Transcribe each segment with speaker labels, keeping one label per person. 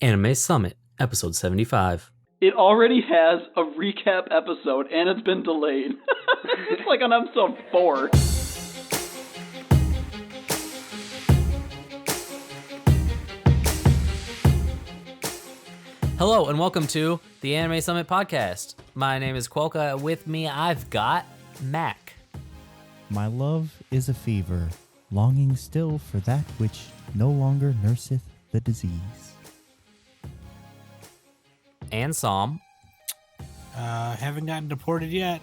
Speaker 1: Anime Summit, episode 75.
Speaker 2: It already has a recap episode, and it's been delayed. It's like on episode 4.
Speaker 1: Hello, and welcome to the Anime Summit podcast. My name is Quelka. With me, I've got Mac.
Speaker 3: My love is a fever, longing still for that which no longer nurseth the disease.
Speaker 1: And Psalm.
Speaker 4: Haven't gotten deported yet.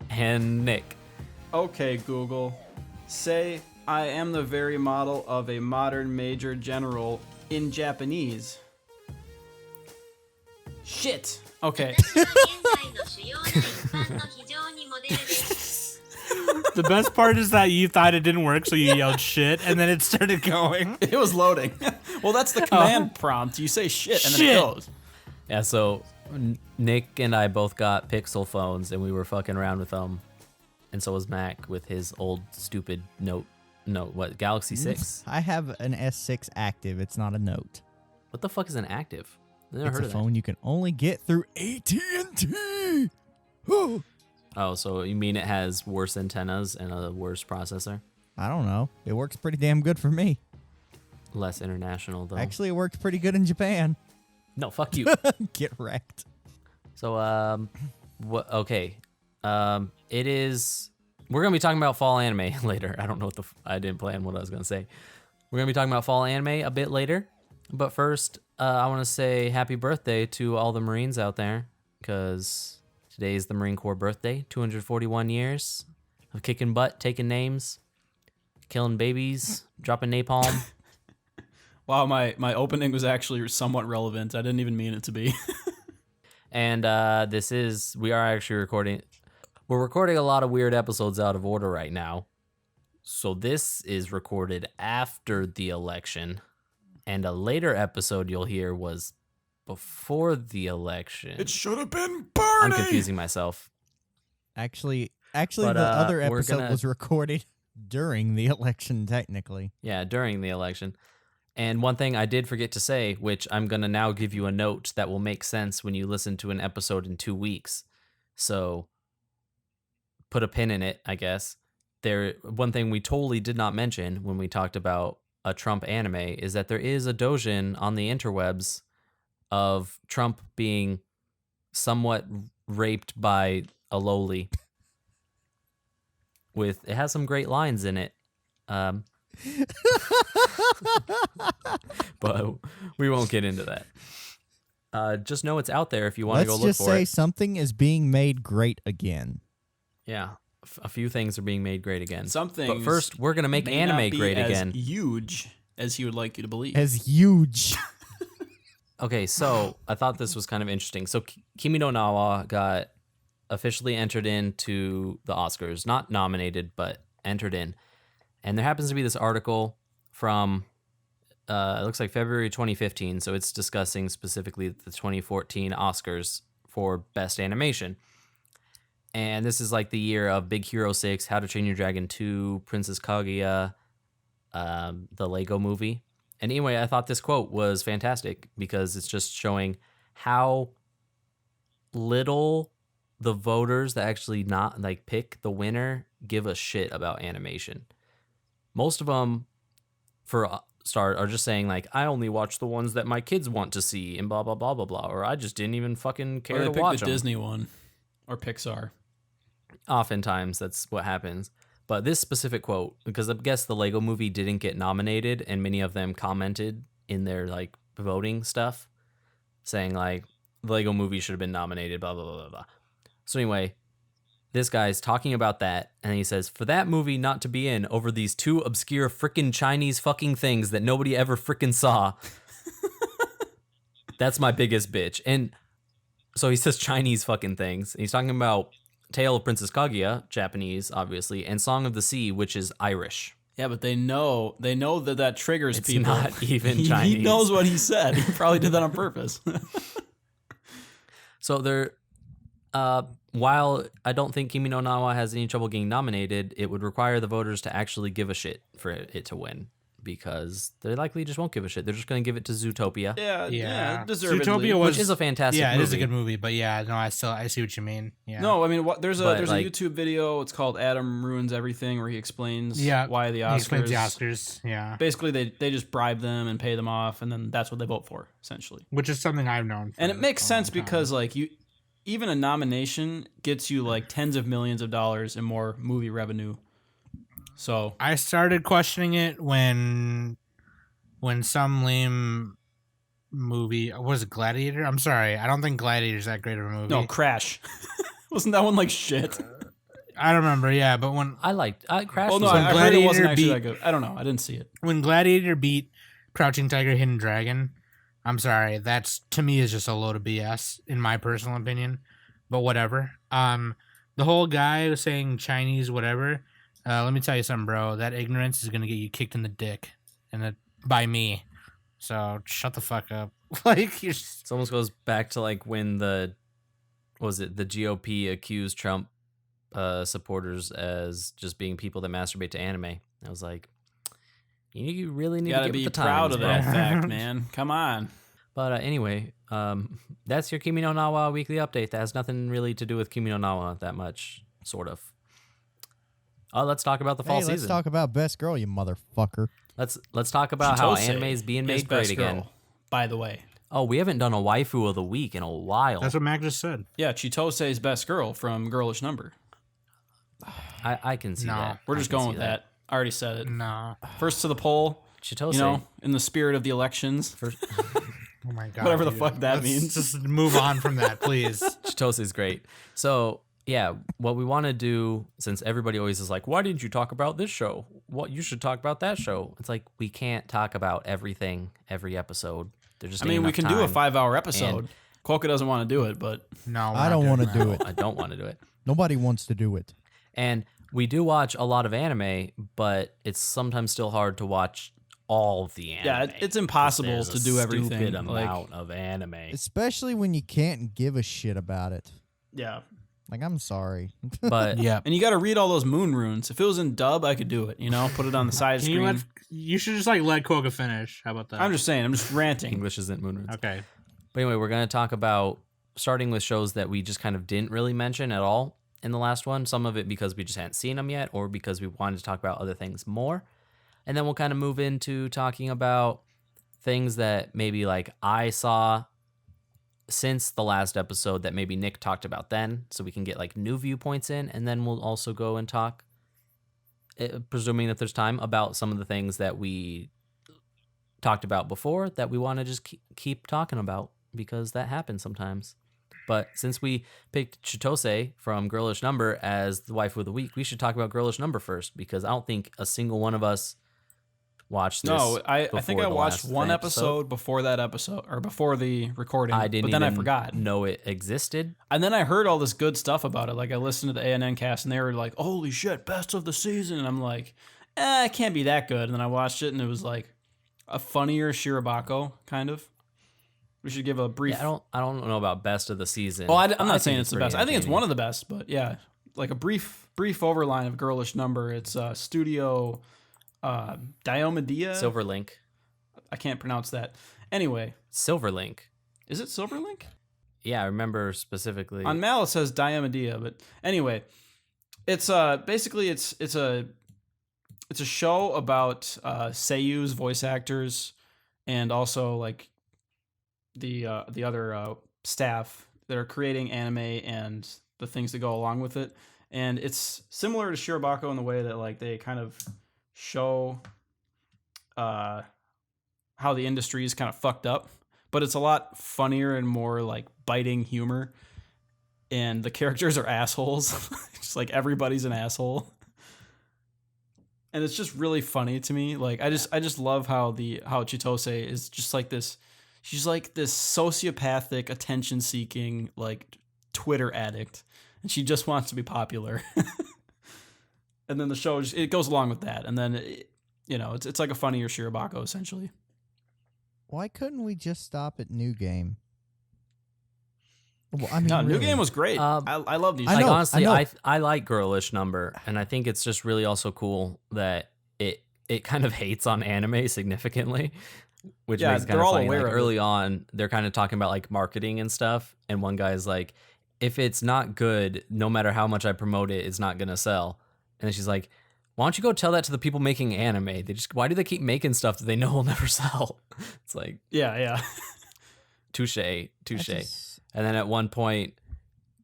Speaker 1: And Nick.
Speaker 5: Okay, Google. Say, I am the very model of a modern major general in Japanese. Shit! Okay.
Speaker 4: The best part is that you thought it didn't work, so you yelled shit, and then it started going.
Speaker 5: It was loading. Well, that's the command prompt. You say shit, and then
Speaker 4: Shit.
Speaker 5: it goes.
Speaker 1: Yeah, so Nick and I both got Pixel phones, and we were fucking around with them. And so was Mac with his old stupid Galaxy 6?
Speaker 3: I have an S6 active. It's not a Note.
Speaker 1: What the fuck is an active? I never
Speaker 3: It's
Speaker 1: heard
Speaker 3: a
Speaker 1: of
Speaker 3: phone you can only get through AT&T.
Speaker 1: that. Oh, so you mean it has worse antennas and a worse processor?
Speaker 3: I don't know. It works pretty damn good for me.
Speaker 1: Less international, though.
Speaker 3: Actually, it works pretty good in Japan.
Speaker 1: No, fuck you.
Speaker 3: Get wrecked.
Speaker 1: So, what? Okay, it is. We're gonna be talking about fall anime later. I don't know what I didn't plan what I was gonna say. We're gonna be talking about fall anime a bit later, but first, I want to say happy birthday to all the Marines out there, because today is the Marine Corps birthday. 241 years of kicking butt, taking names, killing babies, dropping napalm.
Speaker 5: Wow, my opening was actually somewhat relevant. I didn't even mean it to be.
Speaker 1: And we are actually recording. We're recording a lot of weird episodes out of order right now. So this is recorded after the election. And a later episode you'll hear was before the election.
Speaker 5: It should have been Bernie!
Speaker 1: I'm confusing myself.
Speaker 3: Actually,
Speaker 1: But,
Speaker 3: the other
Speaker 1: we're
Speaker 3: episode
Speaker 1: gonna-
Speaker 3: was recorded during the election, technically.
Speaker 1: Yeah, during the election. And one thing I did forget to say, which I'm going to now give you a note that will make sense when you listen to an episode in 2 weeks. So put a pin in it, I guess. One thing we totally did not mention when we talked about a Trump anime is that there is a doujin on the interwebs of Trump being somewhat raped by a loli. It has some great lines in it. But we won't get into that. Just know it's out there if you want to go
Speaker 3: Let's
Speaker 1: look
Speaker 3: just
Speaker 1: for
Speaker 3: say
Speaker 1: it.
Speaker 3: something is being made great again.
Speaker 1: Yeah, a few things are being made great again.
Speaker 5: Something.
Speaker 1: But first, we're gonna make
Speaker 5: may
Speaker 1: anime
Speaker 5: not be
Speaker 1: great
Speaker 5: as
Speaker 1: again.
Speaker 5: huge as he would like you to believe.
Speaker 3: As huge.
Speaker 1: Okay, so I thought this was kind of interesting. So Kimi no Nawa got officially entered into the Oscars, not nominated, but entered in. And there happens to be this article from, it looks like February 2015, so it's discussing specifically the 2014 Oscars for Best Animation. And this is like the year of Big Hero 6, How to Train Your Dragon 2, Princess Kaguya, the Lego movie. And anyway, I thought this quote was fantastic because it's just showing how little the voters that actually not like pick the winner give a shit about animation. Most of them, for a start, are just saying like, I only watch the ones that my kids want to see and blah blah blah blah blah, or I just didn't even fucking care
Speaker 5: Or they
Speaker 1: to
Speaker 5: picked
Speaker 1: watch
Speaker 5: the
Speaker 1: them.
Speaker 5: Disney one. Or Pixar.
Speaker 1: Oftentimes, that's what happens. But this specific quote, because I guess the Lego movie didn't get nominated, and many of them commented in their like voting stuff, saying like the Lego movie should have been nominated, blah blah blah blah blah. So anyway, this guy's talking about that, and he says, for that movie not to be in over these two obscure frickin' Chinese fucking things that nobody ever frickin' saw, that's my biggest bitch. And so he says Chinese fucking things. He's talking about Tale of Princess Kaguya, Japanese, obviously, and Song of the Sea, which is Irish.
Speaker 5: Yeah, but they know that triggers
Speaker 1: It's
Speaker 5: people.
Speaker 1: not even
Speaker 5: He
Speaker 1: Chinese.
Speaker 5: knows what he said. He probably did that on purpose.
Speaker 1: So there, while I don't think Kimi no Nawa has any trouble getting nominated, it would require the voters to actually give a shit for it to win. because they likely just won't give a shit. They're just going to give it to Zootopia,
Speaker 5: Yeah, deservedly.
Speaker 4: Zootopia was
Speaker 1: which is a fantastic
Speaker 4: yeah,
Speaker 1: movie.
Speaker 4: it is a good movie, but yeah, no, I see what you mean. Yeah.
Speaker 5: No, I mean, there's
Speaker 1: But,
Speaker 5: a
Speaker 1: like-
Speaker 5: YouTube video. It's called Adam Ruins Everything, where he explains why the Oscars.
Speaker 4: He explains the Oscars, yeah.
Speaker 5: Basically, they just bribe them and pay them off, and then that's what they vote for, essentially.
Speaker 4: Which is something I've known.
Speaker 5: And it makes
Speaker 4: for a
Speaker 5: sense
Speaker 4: long time.
Speaker 5: because like even a nomination gets you like tens of millions of dollars in more movie revenue. So
Speaker 4: I started questioning it when some lame movie was it Gladiator? I'm sorry, I don't think Gladiator's that great of a movie.
Speaker 5: no, Crash. Wasn't that one like shit?
Speaker 4: I don't remember. Yeah, but when
Speaker 1: Crash.
Speaker 5: Well, no,
Speaker 1: was
Speaker 5: I
Speaker 1: a-
Speaker 5: heard it
Speaker 4: Gladiator
Speaker 5: wasn't actually
Speaker 4: beat-
Speaker 5: that good. I don't know. I didn't see it.
Speaker 4: when Gladiator beat Crouching Tiger, Hidden Dragon, I'm sorry, that's to me is just a load of BS in my personal opinion. But whatever. The whole guy was saying Chinese, whatever. Let me tell you something, bro. That ignorance is gonna get you kicked in the dick, by me. So shut the fuck up. Like you're.
Speaker 1: It almost goes back to like when the GOP accused Trump supporters as just being people that masturbate to anime. I was like, you really need
Speaker 5: You gotta
Speaker 1: to get
Speaker 5: be
Speaker 1: with the
Speaker 5: proud
Speaker 1: times,
Speaker 5: of
Speaker 1: bro.
Speaker 5: that fact, man. Come on.
Speaker 1: But anyway, that's your Kimi no Nawa weekly update. That has nothing really to do with Kimi no Nawa that much, sort of. Let's talk about the fall
Speaker 3: Hey,
Speaker 1: season.
Speaker 3: let's talk about Best Girl, you motherfucker.
Speaker 1: Let's talk about how
Speaker 5: Chitose
Speaker 1: anime is being
Speaker 5: is
Speaker 1: made great
Speaker 5: best
Speaker 1: again.
Speaker 5: girl, by the way.
Speaker 1: Oh, we haven't done a waifu of the week in a while.
Speaker 4: That's what Mac just said.
Speaker 5: Yeah, Chitose's best girl from Girlish Number.
Speaker 1: I can see
Speaker 4: No.
Speaker 1: that.
Speaker 5: We're
Speaker 1: I
Speaker 5: just
Speaker 1: can
Speaker 5: going
Speaker 1: see
Speaker 5: with that. I already said it.
Speaker 4: No.
Speaker 5: First to the poll,
Speaker 1: Chitose.
Speaker 5: you know, in the spirit of the elections.
Speaker 4: Oh my god.
Speaker 5: Whatever the
Speaker 4: dude.
Speaker 5: fuck that
Speaker 4: Let's
Speaker 5: means.
Speaker 4: Just move on from that, please.
Speaker 1: Chitose is great. So yeah, what we want to do, since everybody always is like, why didn't you talk about this show? What you should talk about that show. It's like we can't talk about everything every episode. There's just
Speaker 5: I mean, we can do a 5-hour episode.
Speaker 1: And-
Speaker 5: Quokka doesn't want to do it, but
Speaker 4: No,
Speaker 3: I don't want to do it.
Speaker 1: I don't want to do it.
Speaker 3: Nobody wants to do it.
Speaker 1: And we do watch a lot of anime, but it's sometimes still hard to watch all of the anime.
Speaker 5: yeah, it's impossible
Speaker 1: There's
Speaker 5: to
Speaker 1: a
Speaker 5: do everything.
Speaker 1: Stupid
Speaker 5: Like,
Speaker 1: amount of anime.
Speaker 3: Especially when you can't give a shit about it.
Speaker 5: yeah.
Speaker 3: Like, I'm sorry.
Speaker 1: But
Speaker 4: Yeah.
Speaker 5: And you got to read all those moon runes. If it was in dub, I could do it. You know, put it on the side
Speaker 4: Can you,
Speaker 5: screen.
Speaker 4: you should just like let Koga finish. How about that?
Speaker 5: I'm just saying. I'm just ranting.
Speaker 1: English isn't moon runes.
Speaker 4: okay.
Speaker 1: But anyway, we're going to talk about starting with shows that we just kind of didn't really mention at all in the last one. Some of it because we just hadn't seen them yet, or because we wanted to talk about other things more. And then we'll kind of move into talking about things that maybe like I saw since the last episode that maybe Nick talked about then, so we can get like new viewpoints in. And then we'll also go and talk, presuming that there's time, about some of the things that we talked about before that we want to just keep talking about, because that happens sometimes. But since we picked Chitose from Girlish Number as the waifu of the week, we should talk about Girlish Number first, because I don't think a single one of us watched this.
Speaker 5: No, I think
Speaker 1: before
Speaker 5: I
Speaker 1: the
Speaker 5: watched
Speaker 1: last
Speaker 5: one episode before that episode, or before the recording.
Speaker 1: I didn't
Speaker 5: but then I
Speaker 1: even
Speaker 5: forgot.
Speaker 1: know it existed.
Speaker 5: And then I heard all this good stuff about it. Like I listened to the ANN cast, and they were like, "Holy shit, best of the season!" And I'm like, "It can't be that good." And then I watched it, and it was like a funnier Shirobako, kind of. We should give a brief.
Speaker 1: Yeah, I don't know about best of the season.
Speaker 5: Well, I'm
Speaker 1: I
Speaker 5: not
Speaker 1: think
Speaker 5: saying it's the best.
Speaker 1: pretty
Speaker 5: I think it's
Speaker 1: entertaining.
Speaker 5: one of the best, but yeah, like a brief overline of Girlish Number. It's Studio Diomedia.
Speaker 1: Silverlink.
Speaker 5: I can't pronounce that. Anyway,
Speaker 1: Silverlink.
Speaker 5: is it Silverlink?
Speaker 1: Yeah, I remember specifically.
Speaker 5: On Mal it says Diomedia, but anyway, it's basically it's a show about seiyus, voice actors, and also like the other staff that are creating anime and the things that go along with it. And it's similar to Shirobako in the way that like they kind of show how the industry is kind of fucked up, but it's a lot funnier and more like biting humor. And the characters are assholes. Just like everybody's an asshole. And it's just really funny to me. Like I just love how Chitose is just like this. She's like this sociopathic, attention-seeking, like Twitter addict, and she just wants to be popular. And then the show it goes along with that, and then it's like a funnier Shirobako essentially.
Speaker 3: Why couldn't we just stop at New Game? Well, I mean,
Speaker 5: No, New
Speaker 3: really.
Speaker 5: Game was great. I love these.
Speaker 3: I
Speaker 1: Like
Speaker 3: know,
Speaker 1: honestly,
Speaker 3: I know.
Speaker 1: I like Girlish Number, and I think it's just really also cool that it it kind of hates on anime significantly, which
Speaker 5: Yeah,
Speaker 1: makes it kind
Speaker 5: they're
Speaker 1: of
Speaker 5: all
Speaker 1: funny.
Speaker 5: aware
Speaker 1: Like
Speaker 5: of it.
Speaker 1: early on, they're kind of talking about like marketing and stuff, and one guy's like, if it's not good, no matter how much I promote it, it's not gonna sell. And then she's like, why don't you go tell that to the people making anime? Why do they keep making stuff that they know will never sell? It's like,
Speaker 5: Yeah.
Speaker 1: touche.
Speaker 3: just-
Speaker 1: And then at one point,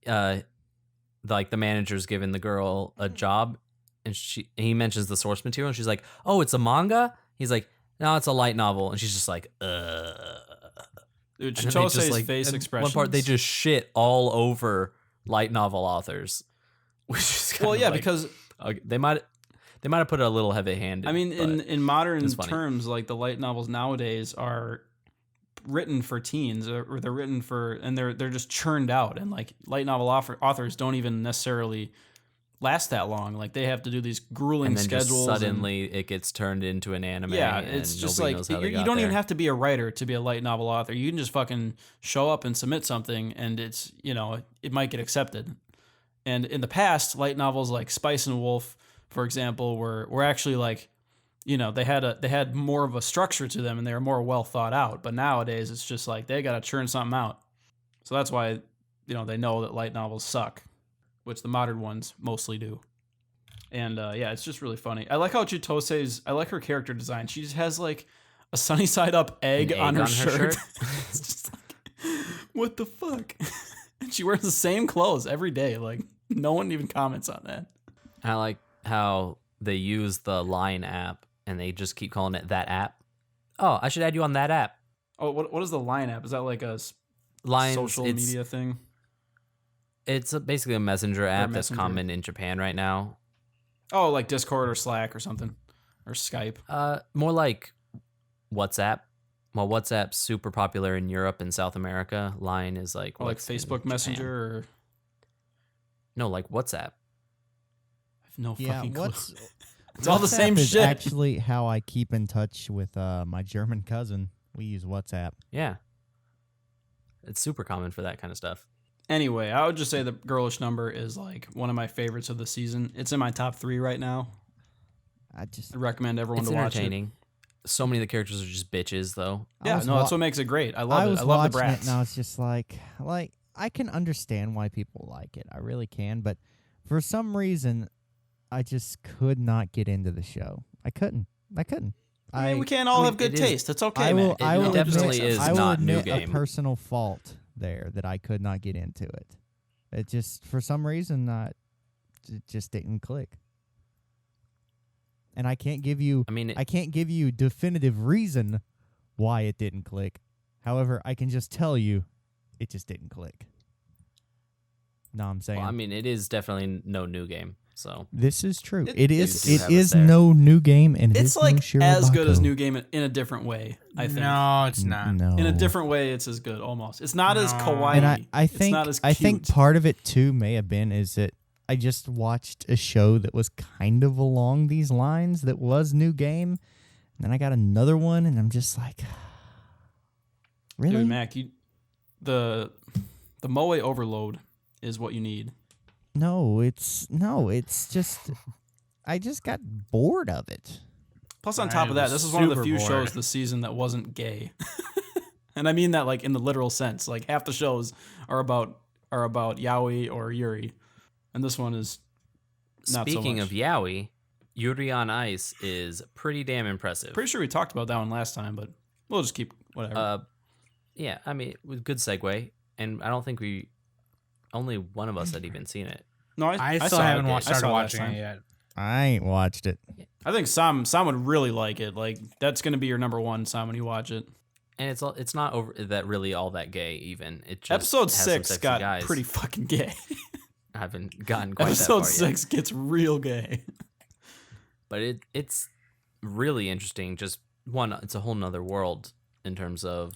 Speaker 1: like the manager's giving the girl a job, and he mentions the source material, and she's like, "Oh, it's a manga." He's like, "No, it's a light novel," and she's just like,
Speaker 5: Dude,
Speaker 1: And then they
Speaker 5: Chitose's
Speaker 1: just, like,
Speaker 5: face
Speaker 1: in
Speaker 5: expression.
Speaker 1: one part, they just shit all over light novel authors, which is
Speaker 5: Well, yeah,
Speaker 1: like,
Speaker 5: because
Speaker 1: they might have put it a little heavy-handed.
Speaker 5: I mean, in modern
Speaker 1: it's funny.
Speaker 5: terms, like the light novels nowadays are written for teens, or they're written for, and they're just churned out, and like light novel authors don't even necessarily last that long. Like they have to do these grueling
Speaker 1: and then
Speaker 5: schedules.
Speaker 1: just suddenly it gets turned into an anime.
Speaker 5: Yeah,
Speaker 1: and
Speaker 5: it's just
Speaker 1: nobody
Speaker 5: like
Speaker 1: knows how they
Speaker 5: you
Speaker 1: got
Speaker 5: don't even
Speaker 1: there.
Speaker 5: have to be a writer to be a light novel author. You can just fucking show up and submit something, and it's, you know, it might get accepted. And in the past, light novels like Spice and Wolf, for example, were actually like, you know, they had more of a structure to them, and they were more well thought out. But nowadays, it's just like they got to churn something out. So that's why, you know, they know that light novels suck, which the modern ones mostly do. And yeah, it's just really funny. I like how I like her character design. She just has like a sunny side up egg, on her shirt. It's just like, what the fuck? And she wears the same clothes every day. Like no one even comments on that.
Speaker 1: I like how they use the Line app and they just keep calling it that app. Oh, I should add you on that app.
Speaker 5: Oh, what is the Line app? Is that like a
Speaker 1: Line
Speaker 5: social media thing?
Speaker 1: It's basically a messenger app that's
Speaker 5: messenger.
Speaker 1: common in Japan right now.
Speaker 5: Oh, like Discord or Slack or something, or Skype.
Speaker 1: More like WhatsApp. Well, WhatsApp's super popular in Europe and South America. Line is like
Speaker 5: Or like
Speaker 1: what's in
Speaker 5: Facebook
Speaker 1: Japan.
Speaker 5: Messenger, or
Speaker 1: No, like WhatsApp.
Speaker 5: I have no
Speaker 3: Yeah,
Speaker 5: fucking clue.
Speaker 3: what's
Speaker 5: It's all the
Speaker 3: WhatsApp
Speaker 5: same
Speaker 3: is
Speaker 5: shit.
Speaker 3: actually how I keep in touch with my German cousin. We use WhatsApp.
Speaker 1: Yeah. It's super common for that kind of stuff.
Speaker 5: Anyway, I would just say the Girlish Number is like one of my favorites of the season. It's in my top 3 right now.
Speaker 3: I just
Speaker 5: I recommend everyone
Speaker 1: It's
Speaker 5: to watch it.
Speaker 1: entertaining. So many of the characters are just bitches, though.
Speaker 5: Yeah,
Speaker 3: was
Speaker 5: no, that's
Speaker 3: wa-
Speaker 5: what makes it great. I
Speaker 3: I
Speaker 5: love
Speaker 3: was
Speaker 5: it. I love the
Speaker 3: watching it,
Speaker 5: brats.
Speaker 3: and I was just like I can understand why people like it. I really can, but for some reason, I just could not get into the show. I couldn't.
Speaker 5: I mean, we can't all
Speaker 1: I mean,
Speaker 5: have good
Speaker 1: it is-
Speaker 5: taste. It's okay,
Speaker 3: I will.
Speaker 5: man.
Speaker 3: I will
Speaker 1: definitely
Speaker 3: admit,
Speaker 1: is
Speaker 3: I will
Speaker 1: not new
Speaker 3: admit
Speaker 1: game.
Speaker 3: a personal fault there that I could not get into it. It just for some reason it just didn't click. And I can't give you.
Speaker 1: I mean,
Speaker 3: I can't give you definitive reason why it didn't click. However, I can just tell you it just didn't click. No, I'm saying
Speaker 1: well, I mean, it is definitely no new game. So
Speaker 3: this is true.
Speaker 5: It-
Speaker 3: It
Speaker 1: you
Speaker 3: is.
Speaker 1: do
Speaker 3: It
Speaker 1: have us
Speaker 3: is
Speaker 1: there.
Speaker 3: no new game, and it
Speaker 5: It's
Speaker 3: is no
Speaker 5: like as good as
Speaker 3: Shirobako.
Speaker 5: New Game in a different way, I think.
Speaker 4: No, it's not.
Speaker 3: No.
Speaker 5: In a different way, it's as good almost. It's not as
Speaker 4: No.
Speaker 5: kawaii.
Speaker 3: And I
Speaker 5: It's
Speaker 3: think
Speaker 5: not as
Speaker 3: I think
Speaker 5: cute.
Speaker 3: part of it too may have been is that I just watched a show that was kind of along these lines that was new game, and then I got another one, and I'm just like, really?
Speaker 5: Dude, Mac, the Moe overload is what you need.
Speaker 3: No, it's just I just got bored of it.
Speaker 5: Plus, on
Speaker 4: I
Speaker 5: top of that,
Speaker 4: was
Speaker 5: this is one of the
Speaker 4: super
Speaker 5: few
Speaker 4: bored.
Speaker 5: shows this season that wasn't gay. And I mean that like in the literal sense. Like half the shows are about yaoi or Yuri, and this one is not
Speaker 1: speaking
Speaker 5: so
Speaker 1: of
Speaker 5: much.
Speaker 1: yaoi, Yuri on Ice is pretty damn impressive.
Speaker 5: Pretty sure we talked about that one last time, but we'll just keep whatever.
Speaker 1: Yeah, I mean, good segue, and I don't think only one of us had even seen it.
Speaker 5: No,
Speaker 4: I
Speaker 5: saw
Speaker 4: still
Speaker 5: it.
Speaker 4: haven't
Speaker 5: I
Speaker 4: started
Speaker 5: saw it last
Speaker 4: watching
Speaker 5: time.
Speaker 4: it yet.
Speaker 3: I ain't watched it.
Speaker 5: I think Sam would really like it. Like that's gonna be your number one, Sam, when you watch it.
Speaker 1: And it's not over that really all that gay even. It just
Speaker 5: Episode
Speaker 1: has some
Speaker 5: 6
Speaker 1: sexy
Speaker 5: got
Speaker 1: guys.
Speaker 5: pretty fucking gay.
Speaker 1: I haven't gotten quite
Speaker 5: Episode
Speaker 1: that far yet.
Speaker 5: 6 gets real gay.
Speaker 1: But it's really interesting. Just one, it's a whole nother world in terms of,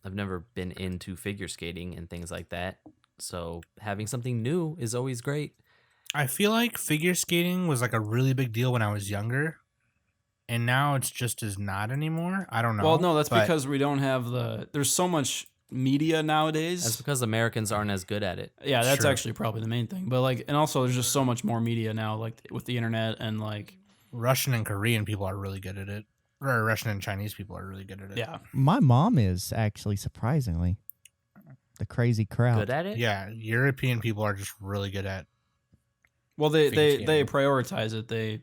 Speaker 1: I've never been into figure skating and things like that. So having something new is always great.
Speaker 4: I feel like figure skating was like a really big deal when I was younger, and now it's just as not anymore. I don't know.
Speaker 5: Well, no, that's
Speaker 4: but
Speaker 5: because we don't have there's so much media nowadays.
Speaker 1: That's because Americans aren't as good at it.
Speaker 5: Yeah, that's
Speaker 4: Sure.
Speaker 5: actually probably the main thing. But like, and also there's just so much more media now, like with the internet and like
Speaker 4: Russian and Korean people are really good at it. Or Russian and Chinese people are really good at it.
Speaker 5: Yeah.
Speaker 3: My mom is actually, surprisingly. The crazy crowd.
Speaker 1: Good at it?
Speaker 4: Yeah, European people are just really good at.
Speaker 5: Well,
Speaker 4: Figure
Speaker 5: they
Speaker 4: skating.
Speaker 5: prioritize it. They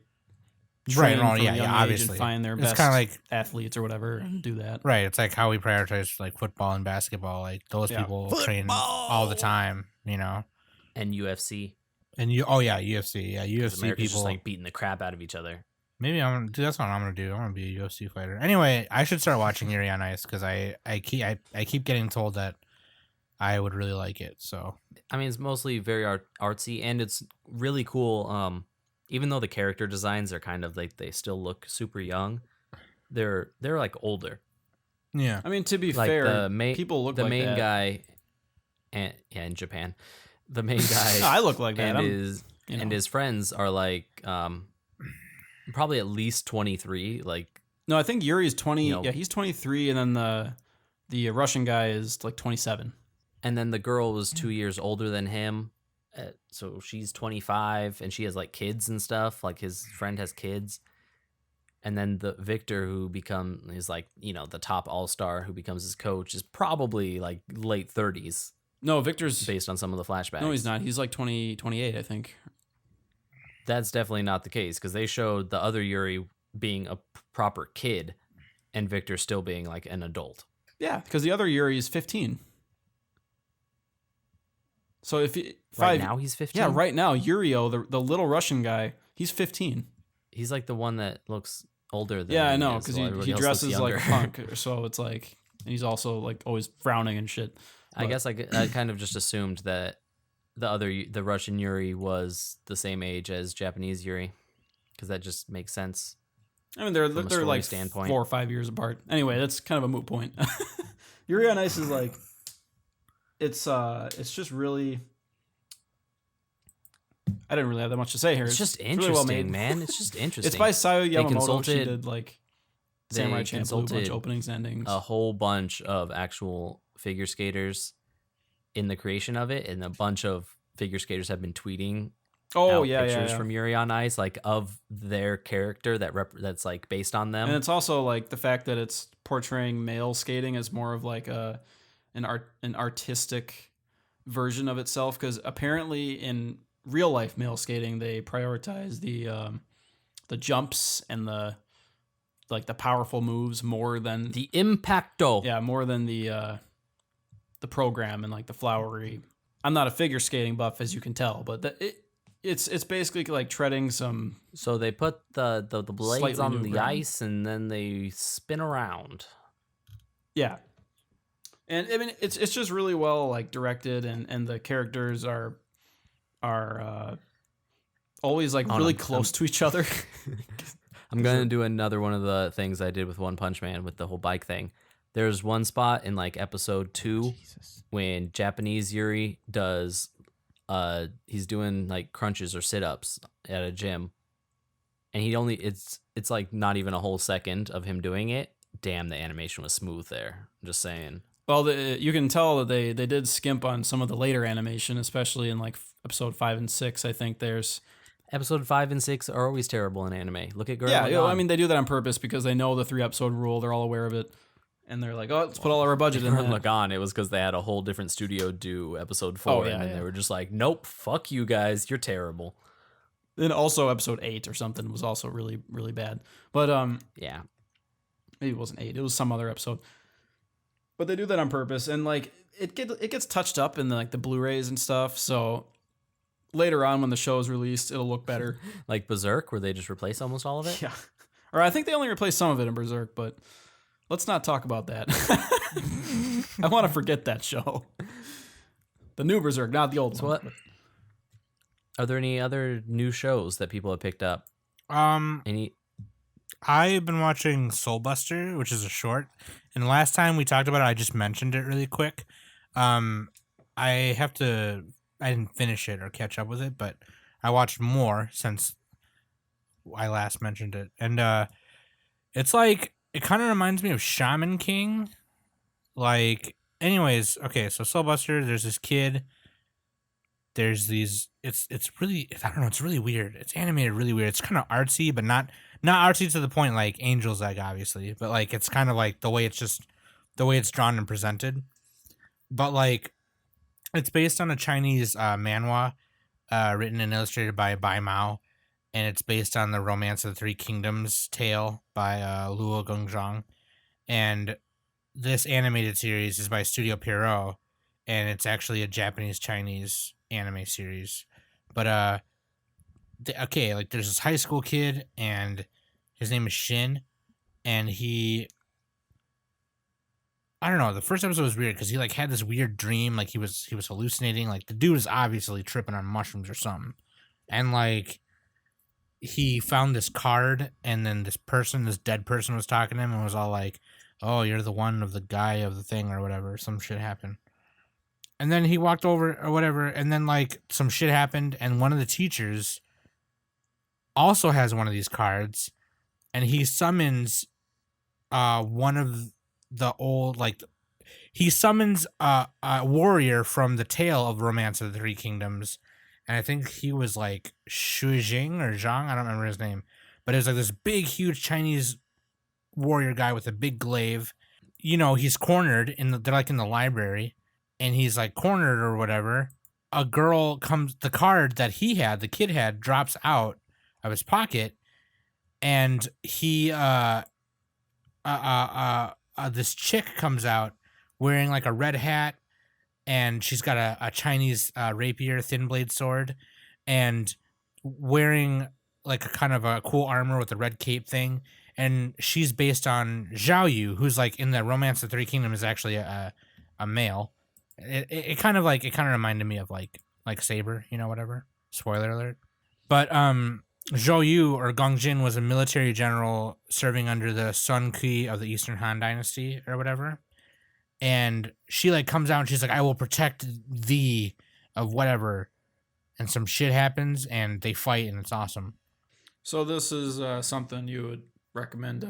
Speaker 4: Right,
Speaker 5: train
Speaker 4: no,
Speaker 5: from
Speaker 4: yeah,
Speaker 5: a young
Speaker 4: yeah,
Speaker 5: age
Speaker 4: obviously.
Speaker 5: and find their
Speaker 4: It's
Speaker 5: best
Speaker 4: kinda like-
Speaker 5: athletes or whatever and do that.
Speaker 4: Right, it's like how we prioritize like football and basketball. Like those
Speaker 5: Yeah.
Speaker 4: people train all the time, you know.
Speaker 1: And UFC.
Speaker 4: And UFC, yeah,
Speaker 1: 'Cause
Speaker 4: UFC
Speaker 1: America's
Speaker 4: people.
Speaker 1: just like beating the crap out of each other.
Speaker 4: Maybe I'm gonna do. That's what I'm gonna do. I'm gonna be a UFC fighter. Anyway, I should start watching Yuri on Ice because I keep getting told that I would really like it. So
Speaker 1: I mean, it's mostly very artsy, and it's really cool. Even though the character designs are kind of like they still look super young, they're like older.
Speaker 4: yeah,
Speaker 5: I mean, to be
Speaker 1: Like
Speaker 5: fair,
Speaker 1: the main
Speaker 5: people look
Speaker 1: the
Speaker 5: like
Speaker 1: main
Speaker 5: that.
Speaker 1: guy, and yeah, in Japan, the main guy
Speaker 5: No, I look like that.
Speaker 1: and
Speaker 5: I'm-
Speaker 1: his
Speaker 5: you know.
Speaker 1: and his friends are like probably at least 23. Like
Speaker 5: No, I think Yuri's 20.
Speaker 1: You know-
Speaker 5: Yeah, he's 23, and then the Russian guy is like 27.
Speaker 1: and then the girl was 2 years older than him, so she's 25, and she has like kids and stuff. Like his friend has kids, and then the Victor who is like the top all-star who becomes his coach is probably like late 30s
Speaker 5: No, Victor's.
Speaker 1: based on some of the flashbacks.
Speaker 5: No, he's not. He's like 28, I think.
Speaker 1: That's definitely not the case because they showed the other Yuri being a proper kid, and Victor still being like an adult.
Speaker 5: Yeah, because the other Yuri is 15. So if he,
Speaker 1: Right now he's 15.
Speaker 5: yeah, right now Yurio, the little Russian guy, he's 15.
Speaker 1: He's like the one that looks older than.
Speaker 5: Yeah, I
Speaker 1: he
Speaker 5: know
Speaker 1: is,
Speaker 5: because
Speaker 1: while everybody
Speaker 5: he
Speaker 1: else looks
Speaker 5: dresses like a
Speaker 1: younger.
Speaker 5: punk, so it's like, and he's also like always frowning and shit.
Speaker 1: I guess I kind of just assumed that the Russian Yuri was the same age as Japanese Yuri, because that just makes sense.
Speaker 5: I mean, they're
Speaker 1: From a
Speaker 5: they're
Speaker 1: story
Speaker 5: like
Speaker 1: standpoint.
Speaker 5: 4 or 5 years apart. Anyway, that's kind of a moot point. Yuri on Ice is like, it's just really. I didn't really have that much to say here.
Speaker 1: It's just
Speaker 5: really
Speaker 1: interesting,
Speaker 5: well made.
Speaker 1: man. It's just interesting.
Speaker 5: It's by Sayo
Speaker 1: They
Speaker 5: Yamamoto. She
Speaker 1: consulted-
Speaker 5: did like
Speaker 1: they
Speaker 5: Samurai Champloo, a bunch
Speaker 1: consulted
Speaker 5: of openings, endings.
Speaker 1: a whole bunch of actual figure skaters in the creation of it, and a bunch of figure skaters have been tweeting
Speaker 5: oh
Speaker 1: out
Speaker 5: yeah,
Speaker 1: pictures
Speaker 5: yeah.
Speaker 1: from Yuri on Ice, like of their character that's like based on them.
Speaker 5: And it's also like the fact that it's portraying male skating as more of like an artistic version of itself, because apparently in real life male skating they prioritize the jumps and the powerful moves more than
Speaker 1: The Impacto.
Speaker 5: more than the program and like the flowery. I'm not a figure skating buff, as you can tell, but it's basically like treading some.
Speaker 1: So they put the blades
Speaker 5: Slightly
Speaker 1: on
Speaker 5: new
Speaker 1: the
Speaker 5: ground.
Speaker 1: ice and then they spin around.
Speaker 5: Yeah. And I mean it's just really well like directed, and the characters are always like
Speaker 1: Oh,
Speaker 5: really
Speaker 1: no,
Speaker 5: close to each other.
Speaker 1: I'm gonna do another one of the things I did with One Punch Man with the whole bike thing. There's one spot in like episode 2
Speaker 3: Jesus.
Speaker 1: when Japanese Yuri does he's doing like crunches or sit-ups at a gym, and it's like not even a whole second of him doing it. Damn, the animation was smooth there. I'm just saying.
Speaker 5: Well, you can tell that they did skimp on some of the later animation, especially in like episode 5 and 6. I think there's
Speaker 1: Episode 5 and 6 are always terrible in anime. Look at Girl.
Speaker 5: I mean they do that on purpose because they know the 3-episode rule. They're all aware of it, and they're like, oh, let's put all our budget in
Speaker 1: Gurren
Speaker 5: that.
Speaker 1: Lagann, it was because they had a whole different studio do episode 4,
Speaker 5: Oh, yeah,
Speaker 1: and then
Speaker 5: yeah.
Speaker 1: they were just like, nope, fuck you guys, you're terrible.
Speaker 5: Then also episode 8 or something was also really really bad. But
Speaker 1: Yeah.
Speaker 5: maybe it wasn't 8. It was some other episode. But they do that on purpose, and like it gets touched up in the Blu-rays and stuff. So later on, when the show is released, it'll look better.
Speaker 1: Like Berserk, where they just replace almost all of it.
Speaker 5: Yeah, or I think they only replaced some of it in Berserk, but let's not talk about that. I want to forget that show. The new Berserk, not the old
Speaker 1: So
Speaker 5: one.
Speaker 1: what? Are there any other new shows that people have picked up? Any?
Speaker 4: I've been watching Soul Buster, which is a short. And last time we talked about it, I just mentioned it really quick. I didn't finish it or catch up with it, but I watched more since I last mentioned it. And it's like, it kind of reminds me of Shaman King. Like, anyways, okay, so Soul Buster, there's this kid there's these. It's really, I don't know. It's really weird. It's animated really weird. It's kind of artsy, but not artsy to the point like Angel's Egg, obviously. But like it's kind of like the way it's drawn and presented. But like, it's based on a Chinese manhwa, written and illustrated by Bai Mao, and it's based on the Romance of the Three Kingdoms tale by Luo Gongzhang. And this animated series is by Studio Pierrot, and it's actually a Japanese-Chinese anime series. But okay, like there's this high school kid, and his name is Shin, and I don't know. The first episode was weird because he like had this weird dream, like he was hallucinating. Like the dude is obviously tripping on mushrooms or something, and like he found this card, and then this dead person, was talking to him and was all like, "Oh, you're the one of the guy of the thing or whatever." Some shit happened, and then he walked over or whatever, and then like some shit happened, and one of the teachers also has one of these cards, and he summons one of the old, like, he summons a warrior from the tale of Romance of the Three Kingdoms, and I think he was like Shujing or Zhang, I don't remember his name, but it was like this big huge Chinese warrior guy with a big glaive. You know, he's cornered they're like in the library, and he's like cornered or whatever. A girl comes, the card that the kid had, drops out of his pocket, and he this chick comes out wearing like a red hat, and she's got a Chinese rapier, thin blade sword, and wearing like a kind of a cool armor with a red cape thing. And she's based on Zhao Yu, who's like in the Romance of the Three Kingdoms, is actually a male. It kind of reminded me of like Saber, you know, whatever. Spoiler alert. But Zhou Yu, or Gong Jin, was a military general serving under the Sun Kui of the Eastern Han Dynasty or whatever. And she like comes out and she's like, "I will protect thee of whatever." And some shit happens and they fight, and it's awesome.
Speaker 5: So this is something you would recommend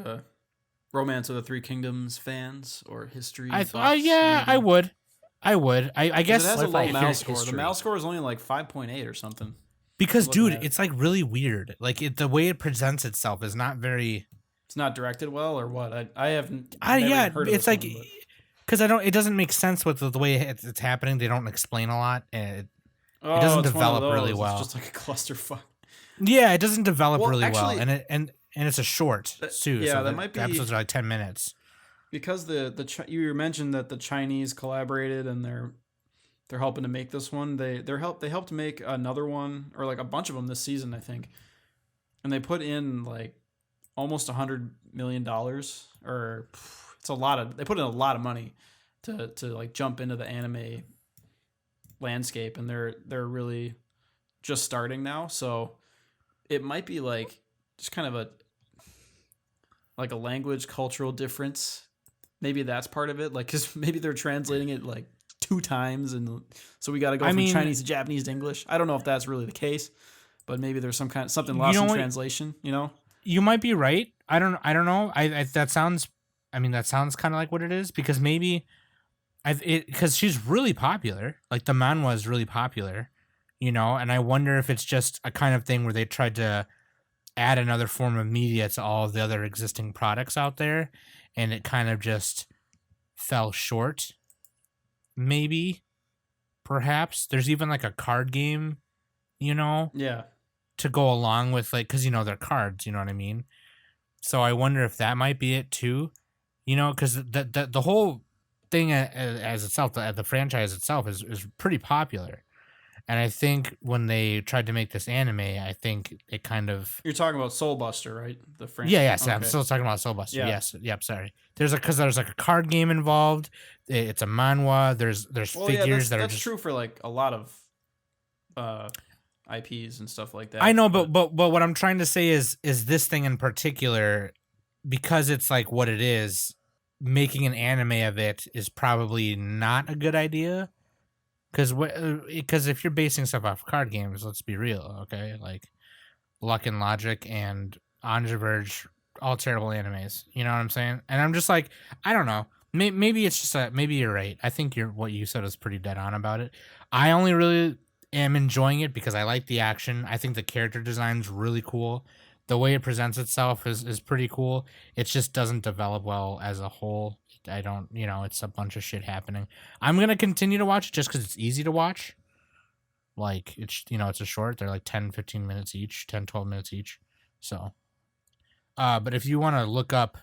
Speaker 5: Romance of the Three Kingdoms fans or history?
Speaker 4: Yeah,
Speaker 5: maybe?
Speaker 4: I would. I guess
Speaker 5: It has a
Speaker 1: What
Speaker 5: low
Speaker 1: if I
Speaker 5: mal
Speaker 1: hear
Speaker 5: score. The
Speaker 1: history?
Speaker 5: mal score is only like 5.8 or something.
Speaker 4: because,
Speaker 5: looking
Speaker 4: dude,
Speaker 5: at it.
Speaker 4: it's like really weird. Like the way it presents itself is not very.
Speaker 5: It's not directed well, or what? I haven't.
Speaker 4: Yeah,
Speaker 5: heard of
Speaker 4: it's
Speaker 5: this
Speaker 4: like,
Speaker 5: one, but-
Speaker 4: because it doesn't make sense with the way it's happening. They don't explain a lot, and
Speaker 5: Oh,
Speaker 4: doesn't
Speaker 5: it's one of
Speaker 4: develop really
Speaker 5: those.
Speaker 4: well.
Speaker 5: It's just like a clusterfuck.
Speaker 4: it doesn't develop
Speaker 5: Well,
Speaker 4: really
Speaker 5: actually-
Speaker 4: well, and it's a short too.
Speaker 5: yeah,
Speaker 4: so
Speaker 5: that
Speaker 4: the
Speaker 5: might be-
Speaker 4: episodes are like 10 minutes.
Speaker 5: Because you mentioned that the Chinese collaborated and they're helping to make this one. They helped make another one, or like a bunch of them this season, I think. And they put in like almost $100 million, or it's a lot of. They put in a lot of money to like jump into the anime landscape, and they're really just starting now. So it might be like just kind of a language cultural difference. Maybe that's part of it. Like, cause maybe they're translating it like 2 times, and so we got to go from Chinese to Japanese to English. I don't know if that's really the case, but maybe there's something lost in translation. You know,
Speaker 4: You might be right. I don't know. That sounds kind of like what it is, because maybe because she's really popular. Like the manhwa is really popular, you know, and I wonder if it's just a kind of thing where they tried to add another form of media to all of the other existing products out there, and it kind of just fell short. Maybe, perhaps there's even like a card game, you know,
Speaker 5: yeah.
Speaker 4: to go along with, like, because, you know, they're cards, you know what I mean? So I wonder if that might be it too, you know, because the whole thing as itself, the franchise itself is pretty popular. And I think when they tried to make this anime, I think it kind of...
Speaker 5: You're talking about Soul Buster, right? The franchise.
Speaker 4: Yes, I'm
Speaker 5: Okay.
Speaker 4: still talking about Soul Buster.
Speaker 5: Yeah.
Speaker 4: Yes, yep, sorry. There's like a card game involved. It's a manhwa. There's figures that are
Speaker 5: that's
Speaker 4: just...
Speaker 5: true for like a lot of IPs and stuff like that.
Speaker 4: I know, but what I'm trying to say is this thing in particular, because it's like what it is, making an anime of it is probably not a good idea. Because if you're basing stuff off card games, let's be real, okay? Like Luck and Logic and On the Verge, all terrible animes. You know what I'm saying? And I'm just like, I don't know. Maybe it's just maybe you're right. I think what you said is pretty dead on about it. I only really am enjoying it because I like the action. I think the character design's really cool. The way it presents itself is pretty cool. It just doesn't develop well as a whole. I don't, it's a bunch of shit happening. I'm going to continue to watch it just because it's easy to watch. Like, it's a short. They're like 10, 15 minutes each, 10, 12 minutes each. So, but if you want to look up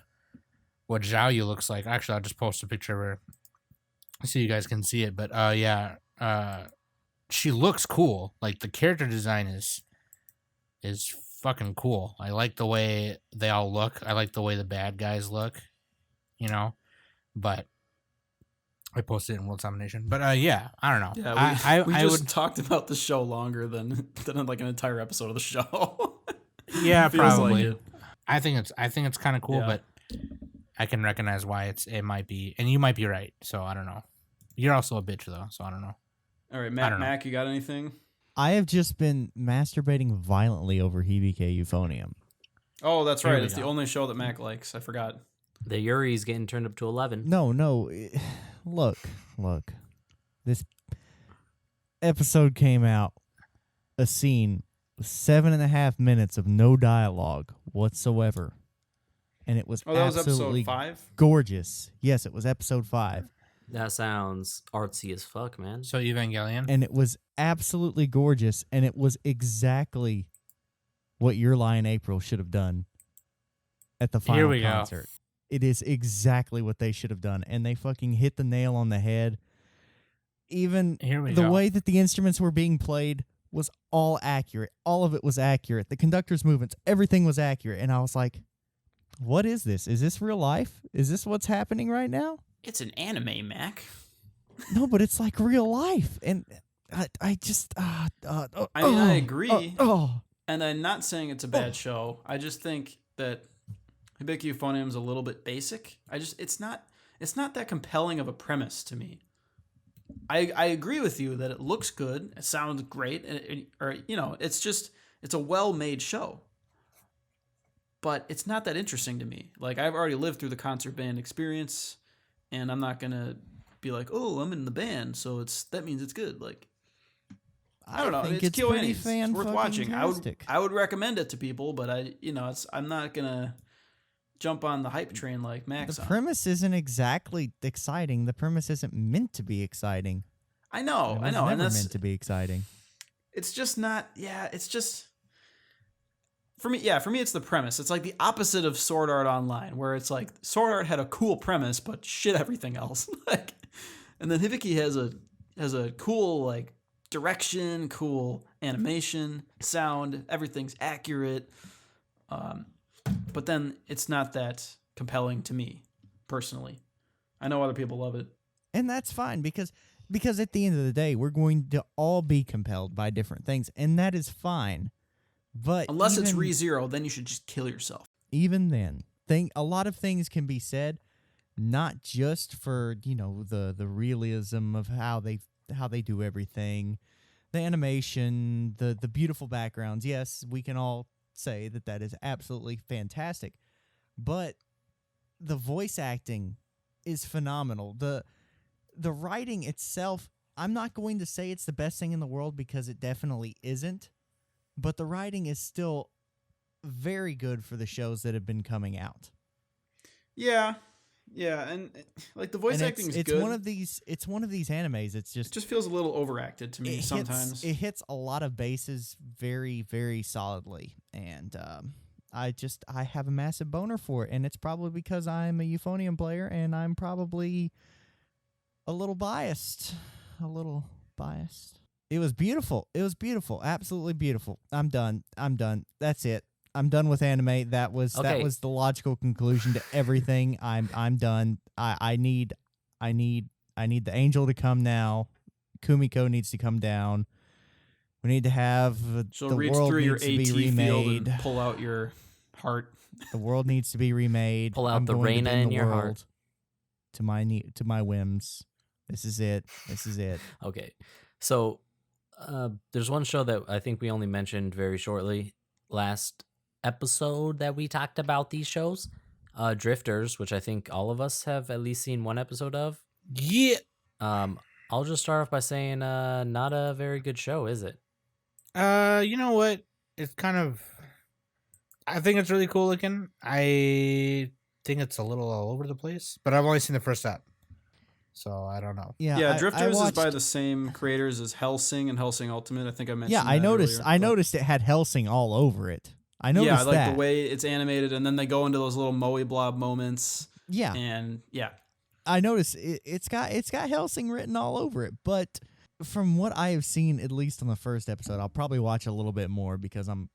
Speaker 4: what Xiaoyu looks like, actually, I'll just post a picture of her so you guys can see it. But, she looks cool. Like, the character design is fucking cool. I like the way they all look. I like the way the bad guys look, but I posted it in World Domination. But I don't know.
Speaker 5: Yeah, we
Speaker 4: I
Speaker 5: just
Speaker 4: would
Speaker 5: talked about the show longer than like an entire episode of the show.
Speaker 4: yeah,
Speaker 5: Feels
Speaker 4: probably.
Speaker 5: like it.
Speaker 4: I think it's kind of cool,
Speaker 5: Yeah.
Speaker 4: but I can recognize why it might be, and you might be right. So I don't know. You're also a bitch though, so I don't know.
Speaker 5: All right,
Speaker 4: I don't know.
Speaker 5: Mac, you got anything?
Speaker 3: I have just been masturbating violently over Hibike Euphonium.
Speaker 5: Oh, that's
Speaker 4: Here
Speaker 5: right.
Speaker 4: we
Speaker 5: It's the
Speaker 4: go.
Speaker 5: only show that Mac likes. I forgot.
Speaker 1: The Yuri's getting turned up to 11.
Speaker 3: No. Look. This episode came out, a scene with 7.5 minutes of no dialogue whatsoever. And it was
Speaker 5: Oh, that was
Speaker 3: absolutely
Speaker 5: episode 5?
Speaker 3: gorgeous. Yes, it was episode 5.
Speaker 1: That sounds artsy as fuck, man.
Speaker 4: So Evangelion.
Speaker 3: And it was absolutely gorgeous. And it was exactly what Your Lie in April should have done at the final
Speaker 4: Here we go.
Speaker 3: concert. It is exactly what they should have done. And they fucking hit the nail on the head. Even
Speaker 4: Here we
Speaker 3: the
Speaker 4: go.
Speaker 3: way that the instruments were being played was all accurate. All of it was accurate. The conductor's movements, everything was accurate. And I was like, what is this? Is this real life? Is this what's happening right now?
Speaker 5: It's an anime, Mac.
Speaker 3: No, but it's like real life. And I just...
Speaker 5: I mean, I agree.
Speaker 3: Oh.
Speaker 5: And I'm not saying it's a bad show. I just think that Hibike Euphonium is a little bit basic. It's not that compelling of a premise to me. I agree with you that it looks good, it sounds great, it's a well-made show. But it's not that interesting to me. Like, I've already lived through the concert band experience, and I'm not gonna be like, oh, I'm in the band, so that means it's good. Like, I don't know.
Speaker 3: think
Speaker 5: It's
Speaker 3: it's pretty
Speaker 5: KONs. It's worth watching.
Speaker 3: fan-fucking-tastic.
Speaker 5: I would recommend it to people, but I'm not gonna jump on the hype train like Max.
Speaker 3: The
Speaker 5: on.
Speaker 3: premise isn't exactly exciting. The premise isn't meant to be exciting.
Speaker 5: I know,
Speaker 3: It was
Speaker 5: and
Speaker 3: never
Speaker 5: that's
Speaker 3: meant to be exciting.
Speaker 5: it's just not. Yeah, it's just for me. Yeah, for me, it's the premise. It's like the opposite of Sword Art Online, where it's like Sword Art had a cool premise, but shit everything else. Like, and then Hibiki has a cool like direction, cool animation, sound. Everything's accurate. But then it's not that compelling to me personally. I know other people love it.
Speaker 3: And that's fine because at the end of the day, we're going to all be compelled by different things, and that is fine. But
Speaker 5: Unless it's
Speaker 3: even-
Speaker 5: ReZero, then you should just kill yourself.
Speaker 3: even then, a lot of things can be said, not just for the realism of how they do everything, the animation, the beautiful backgrounds. Yes, we can all say that is absolutely fantastic, but the voice acting is phenomenal. The writing itself, I'm not going to say it's the best thing in the world because it definitely isn't, but the writing is still very good for the shows that have been coming out.
Speaker 5: Yeah, and like the voice
Speaker 3: And
Speaker 5: acting is
Speaker 3: it's
Speaker 5: good.
Speaker 3: one of these animes. It
Speaker 5: just feels a little overacted to me sometimes.
Speaker 3: It hits a lot of bases very, very solidly, and I have a massive boner for it, and it's probably because I'm a Euphonium player, and I'm probably a little biased. It was beautiful. Absolutely beautiful. I'm done. That's it. I'm done with anime. That was the logical conclusion to everything. I'm done. I need the angel to come now. Kumiko needs to come down. We need to have
Speaker 5: She'll
Speaker 3: the
Speaker 5: reach
Speaker 3: world
Speaker 5: through your
Speaker 3: needs to be
Speaker 5: AT field
Speaker 3: remade.
Speaker 5: and pull out your heart.
Speaker 3: The world needs to be remade.
Speaker 1: Pull out
Speaker 3: I'm
Speaker 1: the
Speaker 3: going to
Speaker 1: Reina
Speaker 3: bend
Speaker 1: in
Speaker 3: the
Speaker 1: your heart.
Speaker 3: world to my whims. This is it.
Speaker 1: Okay. So there's one show that I think we only mentioned very shortly last episode that we talked about these shows. Drifters, which I think all of us have at least seen one episode of.
Speaker 4: Yeah.
Speaker 1: I'll just start off by saying, not a very good show, is it?
Speaker 4: You know what? It's kind of. I think it's really cool looking. I think it's a little all over the place, but I've only seen the first ep, so I don't know.
Speaker 5: Yeah, Drifters is by
Speaker 3: watched-
Speaker 5: the same creators as Hellsing and Hellsing Ultimate. I think I mentioned.
Speaker 3: Yeah, I
Speaker 5: that
Speaker 3: noticed.
Speaker 5: earlier,
Speaker 3: I
Speaker 5: but-
Speaker 3: noticed it had Hellsing all over it. I noticed
Speaker 5: Yeah, like
Speaker 3: that.
Speaker 5: the way it's animated, and then they go into those little moe blob moments.
Speaker 3: Yeah,
Speaker 5: And yeah,
Speaker 3: I noticed it's got Hellsing written all over it. But from what I have seen, at least on the first episode, I'll probably watch a little bit more because I'm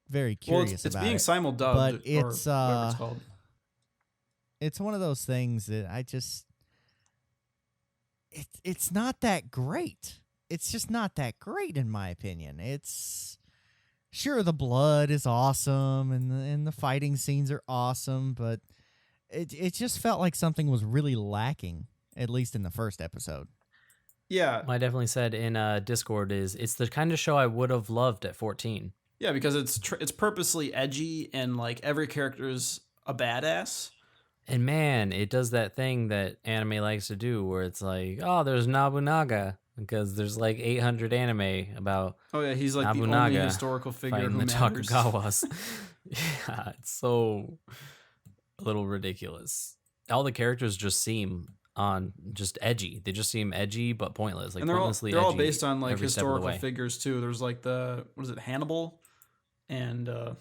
Speaker 3: very curious
Speaker 5: it's
Speaker 3: about
Speaker 5: being
Speaker 3: it.
Speaker 5: simuldubbed,
Speaker 3: But
Speaker 5: or
Speaker 3: it's,
Speaker 5: whatever it's called.
Speaker 3: It's one of those things that I just it's not that great. It's just not that great in my opinion. It's sure the blood is awesome and the fighting scenes are awesome, but it just felt like something was really lacking, at least in the first episode.
Speaker 5: Yeah,
Speaker 1: I definitely said in Discord it's the kind of show I would have loved at 14.
Speaker 5: yeah, because it's purposely edgy, and like every character is a badass.
Speaker 1: And man, it does that thing that anime likes to do where it's like, oh, there's Nobunaga, because there's like 800 anime about
Speaker 5: Oh yeah, he's like the only
Speaker 1: Nobunaga
Speaker 5: historical figure
Speaker 1: fighting
Speaker 5: who
Speaker 1: the
Speaker 5: matters.
Speaker 1: Tokugawas. Yeah, it's so a little ridiculous. All the characters just seem just edgy. They just seem edgy but pointless. Like
Speaker 5: And they're
Speaker 1: pointlessly
Speaker 5: all
Speaker 1: edgy
Speaker 5: based on like
Speaker 1: every step of the
Speaker 5: historical
Speaker 1: way.
Speaker 5: figures too. There's like Hannibal, and a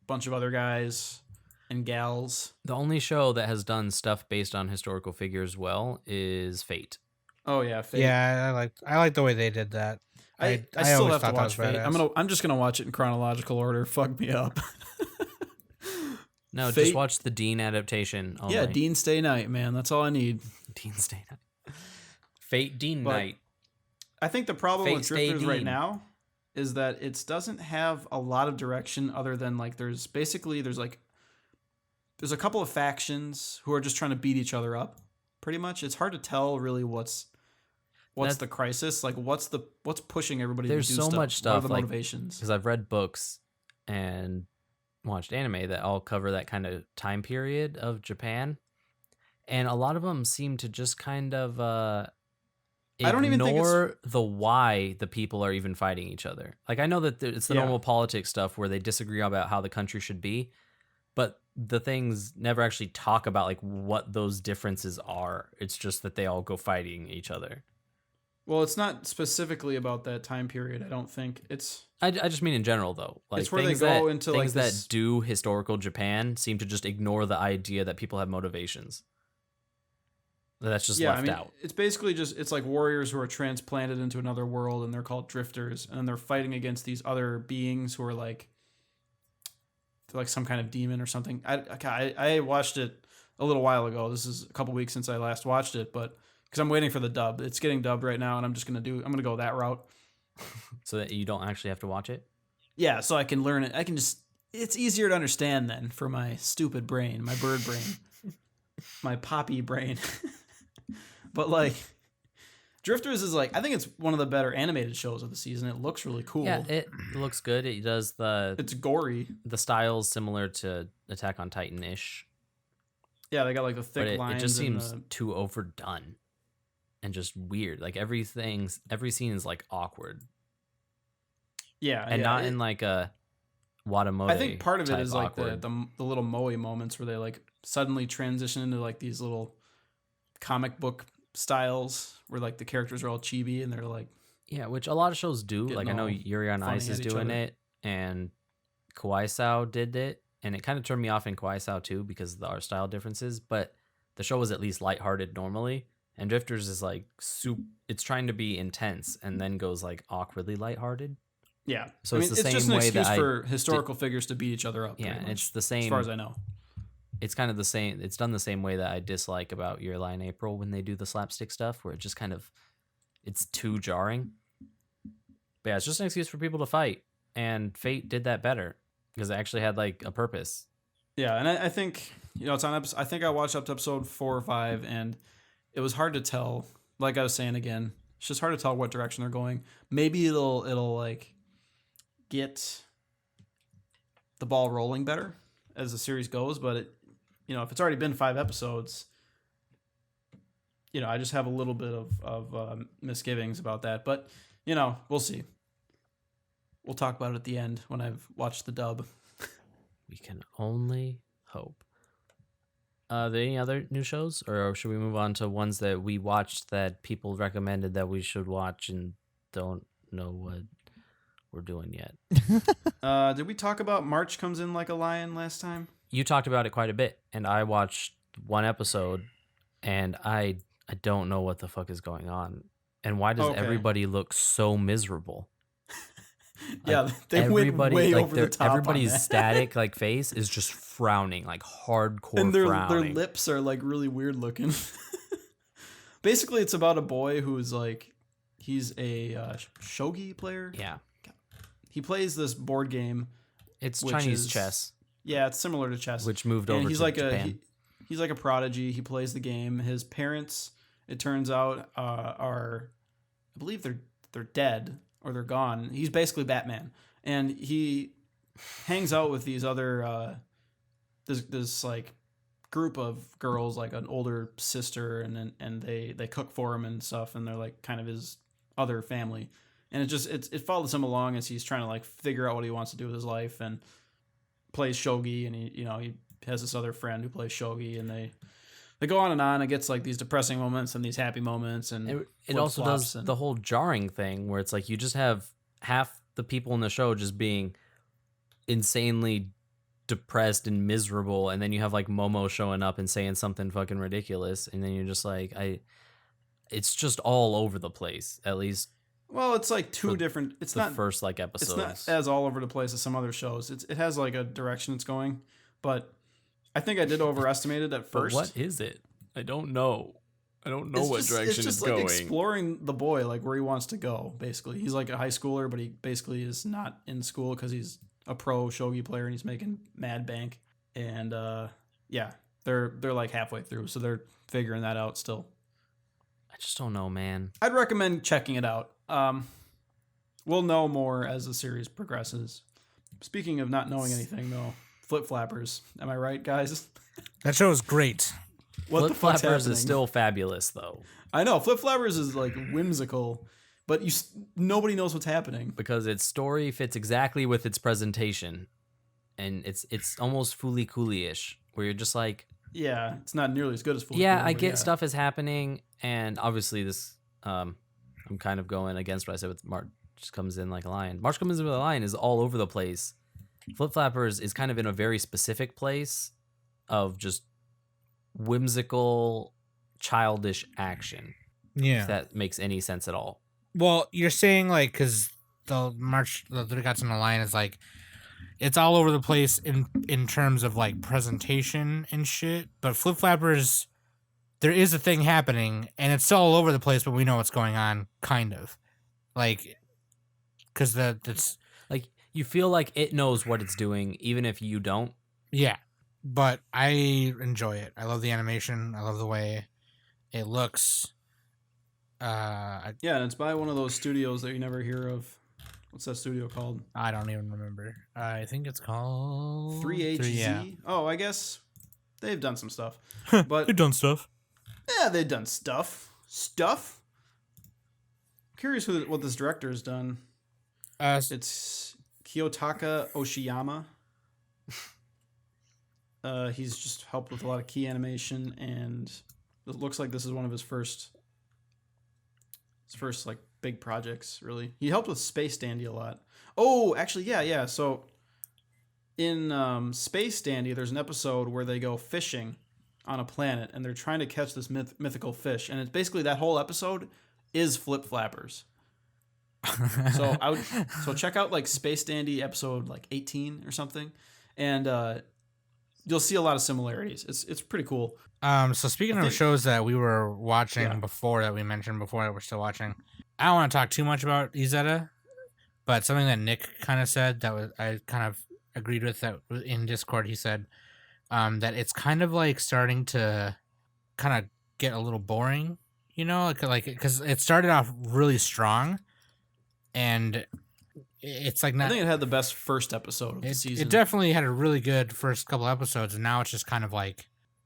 Speaker 5: bunch of other guys and gals.
Speaker 1: The only show that has done stuff based on historical figures well is Fate.
Speaker 5: Oh yeah, Fate.
Speaker 4: Yeah, I like the way they did that.
Speaker 5: I still
Speaker 4: always
Speaker 5: have to
Speaker 4: thought that
Speaker 5: watch
Speaker 4: was
Speaker 5: Fate.
Speaker 4: badass.
Speaker 5: I'm just gonna watch it in chronological order. Fuck me up.
Speaker 1: No,
Speaker 5: Fate-
Speaker 1: just watch the Dean adaptation. Only.
Speaker 5: Yeah, Dean Stay Night, man. That's all I need.
Speaker 1: Dean Stay Night. Fate Dean
Speaker 5: But-
Speaker 1: Night.
Speaker 5: I think the problem
Speaker 1: Fate
Speaker 5: with
Speaker 1: Stay
Speaker 5: Drifters right
Speaker 1: Dean.
Speaker 5: now is that it doesn't have a lot of direction other than like there's a couple of factions who are just trying to beat each other up. Pretty much, it's hard to tell really what's the crisis, like what's pushing everybody
Speaker 1: There's
Speaker 5: to do
Speaker 1: so
Speaker 5: stuff.
Speaker 1: much
Speaker 5: What
Speaker 1: stuff,
Speaker 5: are the
Speaker 1: like-
Speaker 5: motivations?
Speaker 1: Because I've read books and watched anime that all cover that kind of time period of Japan, and a lot of them seem to just kind of
Speaker 5: don't even think it's-
Speaker 1: ignore the why the people are even fighting each other. Like I know that it's the
Speaker 5: Yeah.
Speaker 1: normal politics stuff where they disagree about how the country should be, but the things never actually talk about like what those differences are. It's just that they all go fighting each other.
Speaker 5: Well, it's not specifically about that time period. I don't think it's.
Speaker 1: I just mean in general though. Like
Speaker 5: It's where they
Speaker 1: things
Speaker 5: go
Speaker 1: that,
Speaker 5: into, like,
Speaker 1: things
Speaker 5: this-
Speaker 1: that do historical Japan seem to just ignore the idea that people have motivations. That's just left out.
Speaker 5: It's basically it's like warriors who are transplanted into another world, and they're called drifters, and they're fighting against these other beings who are like some kind of demon or something. I watched it a little while ago. This is a couple weeks since I last watched it, but because I'm waiting for the dub, it's getting dubbed right now, and I'm gonna go that route.
Speaker 1: So that you don't actually have to watch it.
Speaker 5: Yeah, so I can learn it. It's easier to understand then for my stupid brain, my bird brain, my poppy brain. But like, Drifters is like, I think it's one of the better animated shows of the season. It looks really cool.
Speaker 1: Yeah, it looks good. It does
Speaker 5: It's gory.
Speaker 1: the style's similar to Attack on Titan ish,
Speaker 5: Yeah, they got like the thick
Speaker 1: but it
Speaker 5: lines.
Speaker 1: just
Speaker 5: and
Speaker 1: seems too overdone and just weird. Like every scene is like awkward and not in like a Watamote.
Speaker 5: I think part of it
Speaker 1: type
Speaker 5: is like
Speaker 1: awkward.
Speaker 5: the little moe moments where they like suddenly transition into like these little comic book styles where like the characters are all chibi and they're like,
Speaker 1: Yeah, which a lot of shows do.
Speaker 5: Getting
Speaker 1: Like I know
Speaker 5: all
Speaker 1: Yuri on
Speaker 5: funny
Speaker 1: Ice is
Speaker 5: at each
Speaker 1: doing
Speaker 5: other.
Speaker 1: it, and Kawaii did it, and it kind of turned me off in Kawaii too because of the art style differences. But the show was at least lighthearted normally, and Drifters is like it's trying to be intense and then goes like awkwardly lighthearted.
Speaker 5: yeah.
Speaker 1: So
Speaker 5: I
Speaker 1: it's
Speaker 5: mean,
Speaker 1: the
Speaker 5: it's just
Speaker 1: same
Speaker 5: an
Speaker 1: way
Speaker 5: excuse
Speaker 1: that I
Speaker 5: for historical figures to beat each other up.
Speaker 1: Yeah,
Speaker 5: pretty
Speaker 1: and
Speaker 5: much,
Speaker 1: it's the
Speaker 5: as
Speaker 1: same.
Speaker 5: far as I know.
Speaker 1: It's kind of the same. It's done the same way that I dislike about Your Lie in April when they do the slapstick stuff, where it just kind of it's too jarring. But yeah, it's just an excuse for people to fight, and Fate did that better because it actually had like a purpose.
Speaker 5: Yeah, and I think it's on episode. I think I watched up to episode 4 or 5, and it was hard to tell. Like I was saying again, it's just hard to tell what direction they're going. Maybe it'll like get the ball rolling better as the series goes, but if it's already been 5 episodes, I just have a little bit of misgivings about that. But, we'll see. We'll talk about it at the end when I've watched the dub.
Speaker 1: We can only hope. Are there any other new shows, or should we move on to ones that we watched that people recommended that we should watch and don't know what we're doing yet?
Speaker 5: Did we talk about March Comes In Like a Lion last time?
Speaker 1: You talked about it quite a bit, and I watched one episode, and I don't know what the fuck is going on. And why does everybody look so miserable?
Speaker 5: Yeah, they went way over the top.
Speaker 1: Everybody's static face is just frowning, hardcore
Speaker 5: and
Speaker 1: frowning.
Speaker 5: Their lips are really weird looking. Basically, it's about a boy who's he's a shogi player.
Speaker 1: Yeah,
Speaker 5: he plays this board game.
Speaker 1: It's Chinese chess.
Speaker 5: Yeah, it's similar to chess,
Speaker 1: which moved over to Japan.
Speaker 5: He's like a prodigy. He plays the game. His parents, it turns out, are, I believe they're dead. Or they're gone. He's basically Batman, and he hangs out with these other this group of girls, an older sister, and they cook for him and stuff, and they're kind of his other family. And it follows him along as he's trying to figure out what he wants to do with his life, and plays shogi, and he has this other friend who plays shogi, and they go on and on. It gets these depressing moments and these happy moments, and
Speaker 1: it also does the whole jarring thing where it's you just have half the people in the show just being insanely depressed and miserable, and then you have Momo showing up and saying something fucking ridiculous, and then you're just it's just all over the place. At least,
Speaker 5: well, it's two different. It's not
Speaker 1: first episodes.
Speaker 5: It's not as all over the place as some other shows. It has a direction it's going, but I think I did overestimate it at first.
Speaker 1: But what is it? I don't know. I don't know what direction it's going.
Speaker 5: It's just exploring the boy, where he wants to go, basically. He's a high schooler, but he basically is not in school because he's a pro shogi player and he's making mad bank. And yeah, they're halfway through, so they're figuring that out still.
Speaker 1: I just don't know, man.
Speaker 5: I'd recommend checking it out. We'll know more as the series progresses. Speaking of not knowing anything, though, Flip Flappers. Am I right, guys?
Speaker 4: That show is great.
Speaker 1: Flip Flappers is still fabulous, though.
Speaker 5: I know. Flip Flappers is whimsical, but nobody knows what's happening.
Speaker 1: Because its story fits exactly with its presentation. And it's almost Fooly Cooly-ish, where you're just
Speaker 5: yeah, it's not nearly as good as Fooly
Speaker 1: yeah,
Speaker 5: Cooly,
Speaker 1: I get stuff is happening, and obviously this, I'm kind of going against what I said with March Comes In Like a Lion. March Comes In With a Lion is all over the place. Flip Flappers is kind of in a very specific place of just whimsical, childish action.
Speaker 4: Yeah.
Speaker 1: If that makes any sense at all.
Speaker 4: Well, you're saying because the Three Gods in the Lion is it's all over the place in terms of presentation and shit. But Flip Flappers, there is a thing happening and it's still all over the place, but we know what's going on, kind of. Because that's
Speaker 1: you feel it knows what it's doing, even if you don't.
Speaker 4: Yeah, but I enjoy it. I love the animation. I love the way it looks.
Speaker 5: Yeah, and it's by one of those studios that you never hear of. What's that studio called?
Speaker 4: I don't even remember. I think it's called
Speaker 5: 3HZ.
Speaker 4: Yeah.
Speaker 5: Oh, I guess they've done some stuff. But
Speaker 4: They've done stuff.
Speaker 5: Yeah, they've done stuff. Curious what this director has done. It's Kiyotaka Oshiyama. He's just helped with a lot of key animation, and it looks like this is one of his first big projects, really. He helped with Space Dandy a lot. Oh, actually, yeah. So in Space Dandy, there's an episode where they go fishing on a planet, and they're trying to catch this mythical fish, and it's basically that whole episode is Flip Flappers. So check out Space Dandy episode 18 or something, and you'll see a lot of similarities. It's pretty cool.
Speaker 4: So speaking of shows that we were watching before, that we mentioned before that we're still watching, I don't want to talk too much about Izetta, but something that Nick kind of said that I kind of agreed with, that in Discord he said that it's kind of starting to kind of get a little boring, because it started off really strong. And it's not.
Speaker 5: I think it had the best first episode of the season.
Speaker 4: It definitely had a really good first couple episodes, and now it's just kind of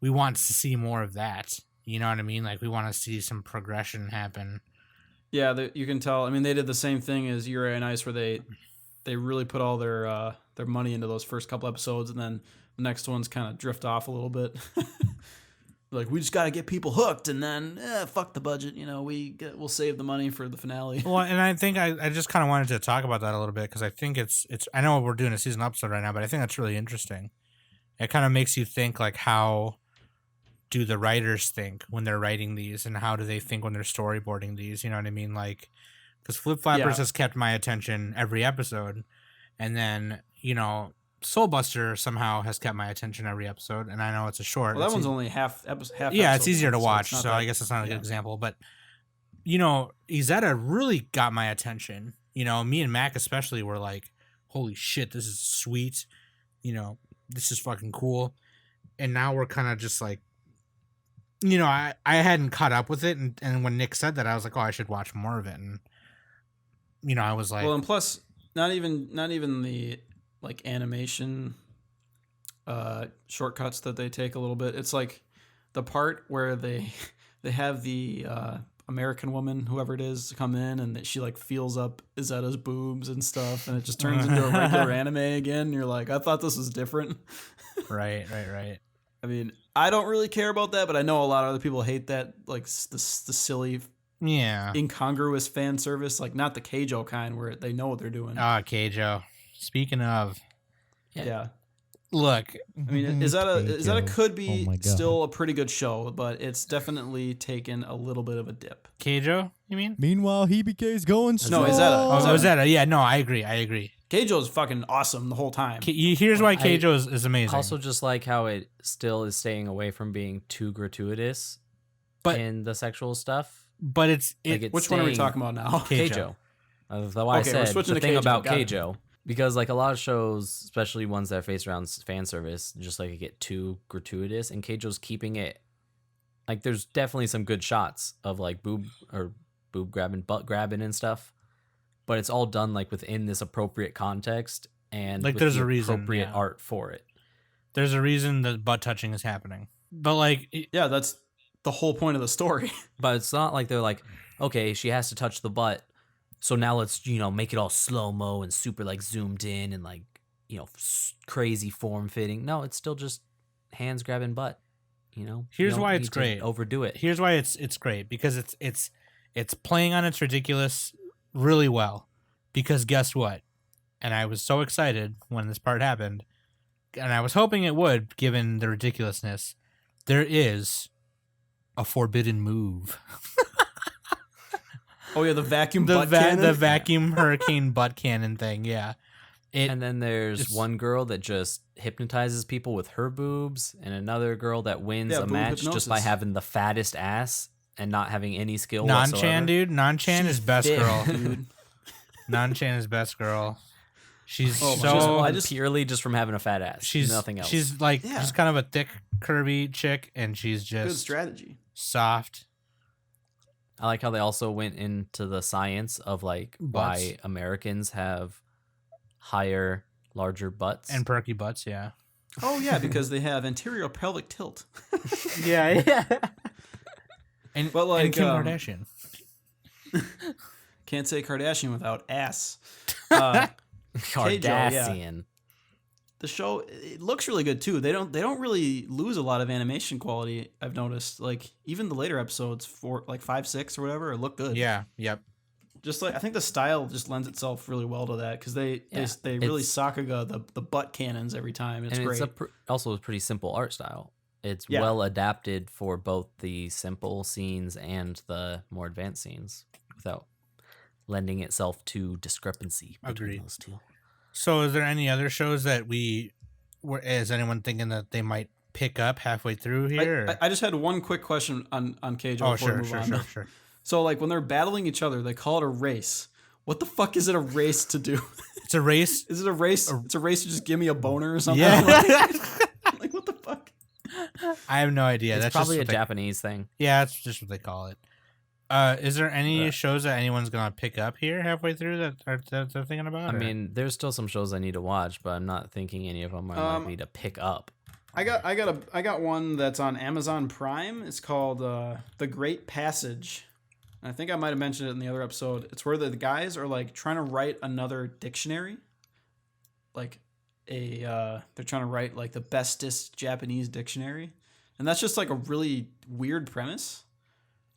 Speaker 4: we want to see more of that, You know what I mean? Like we want to see some progression happen.
Speaker 5: Yeah, you can tell. I mean, they did the same thing as Yuri and Ice, where they really put all their money into those first couple episodes, and then the next ones kind of drift off a little bit. Like, we just got to get people hooked, and then fuck the budget. We'll save the money for the finale.
Speaker 4: Well, and I think I just kind of wanted to talk about that a little bit because I think it's. I know we're doing a season episode right now, but I think that's really interesting. It kind of makes you think like, how do the writers think when they're writing these, and how do they think when they're storyboarding these? You know what I mean? Like, because Flip Flappers has kept my attention every episode, and then Soul Buster somehow has kept my attention every episode, and I know it's a short.
Speaker 5: Well, that one's only half.
Speaker 4: Yeah, it's easier to watch,
Speaker 5: so
Speaker 4: I guess it's not a good example. But Izetta really got my attention. Me and Mac especially were like, "Holy shit, this is sweet!" This is fucking cool. And now we're kind of just like, I hadn't caught up with it, and when Nick said that, I was like, "Oh, I should watch more of it." And I was like,
Speaker 5: well, and plus, not even the like animation shortcuts that they take a little bit. It's like the part where they have the American woman, whoever it is, come in, and that she like feels up Izetta's boobs and stuff, and it just turns into a regular anime again. And you're like, I thought this was different.
Speaker 4: Right.
Speaker 5: I mean, I don't really care about that, but I know a lot of other people hate that, like the silly, incongruous fan service, like not the Keijo kind where they know what they're doing.
Speaker 4: Keijo. Speaking of,
Speaker 5: yeah.
Speaker 4: Look,
Speaker 5: I mean, Izetta could be still a pretty good show, but it's definitely taken a little bit of a dip.
Speaker 4: Keijo, you mean?
Speaker 3: Meanwhile, Hibike's going strong.
Speaker 5: No, Izetta.
Speaker 4: Izetta. Yeah, no, I agree.
Speaker 5: Keijo is fucking awesome the whole time.
Speaker 4: Here's why Keijo is amazing.
Speaker 1: Also, just like how it still is staying away from being too gratuitous in the sexual stuff.
Speaker 4: But it's
Speaker 5: which one are we talking about now?
Speaker 1: Keijo. That's why I said the thing about Keijo. Because like a lot of shows, especially ones that are based around fan service, just like get too gratuitous, and Keijo's keeping it. Like there's definitely some good shots of like boob grabbing, butt grabbing, and stuff, but it's all done like within this appropriate context and
Speaker 4: like
Speaker 1: with
Speaker 4: there's
Speaker 1: the
Speaker 4: a reason,
Speaker 1: appropriate art for it.
Speaker 4: There's a reason that butt touching is happening, but like
Speaker 5: that's the whole point of the story.
Speaker 1: But it's not like they're like, okay, she has to touch the butt. So now let's, make it all slow-mo and super, like, zoomed in and, like, crazy form-fitting. No, it's still just hands grabbing butt,
Speaker 4: Here's why it's great.
Speaker 1: Overdo it.
Speaker 4: Here's why it's great. Because it's playing on its ridiculous really well. Because guess what? And I was so excited when this part happened. And I was hoping it would, given the ridiculousness. There is a forbidden move.
Speaker 5: Oh yeah, the vacuum butt cannon?
Speaker 4: The vacuum hurricane butt cannon thing, yeah.
Speaker 1: And then there's one girl that just hypnotizes people with her boobs, and another girl that wins a match just by having the fattest ass and not having any skill whatsoever.
Speaker 4: Nan-chan, dude. Nan-chan is best girl. Dude. Nan-chan is best girl. She's
Speaker 1: purely just from having a fat ass. She's nothing else.
Speaker 4: She's like just kind of a thick, curvy chick, and she's just
Speaker 5: good strategy.
Speaker 4: Soft.
Speaker 1: I like how they also went into the science of like why Americans have higher, larger butts
Speaker 4: and perky butts. Yeah.
Speaker 5: Oh yeah, because they have anterior pelvic tilt.
Speaker 4: yeah. And
Speaker 5: but like
Speaker 4: and Kim Kardashian.
Speaker 5: Can't say Kardashian without ass.
Speaker 1: Kardashian.
Speaker 5: Keijo, yeah. The show, it looks really good too. They don't really lose a lot of animation quality, I've noticed. Like even the later episodes, for like 5, 6 or whatever, look good.
Speaker 4: Yeah. Yep.
Speaker 5: Just like I think the style just lends itself really well to that because they really Sakuga the butt cannons every time. It's great.
Speaker 1: It's also a pretty simple art style. It's well adapted for both the simple scenes and the more advanced scenes without lending itself to discrepancy between those two.
Speaker 4: So is there any other shows that is anyone thinking that they might pick up halfway through here?
Speaker 5: I just had one quick question on Keijo before we move on.
Speaker 4: Sure.
Speaker 5: So like when they're battling each other, they call it a race. What the fuck is it a race to do?
Speaker 4: It's a race?
Speaker 5: Is it a race? It's a race to just give me a boner or something?
Speaker 4: Yeah.
Speaker 5: Like what the fuck?
Speaker 4: I have no idea.
Speaker 1: That's probably a Japanese thing.
Speaker 4: Yeah, that's just what they call it. Is there any shows that anyone's gonna pick up here halfway through that they're thinking about?
Speaker 1: I mean, there's still some shows I need to watch, but I'm not thinking any of them are likely to pick up.
Speaker 5: I got one that's on Amazon Prime. It's called The Great Passage. I think I might have mentioned it in the other episode. It's where the guys are like trying to write another dictionary. Like they're trying to write like the bestest Japanese dictionary. And that's just like a really weird premise.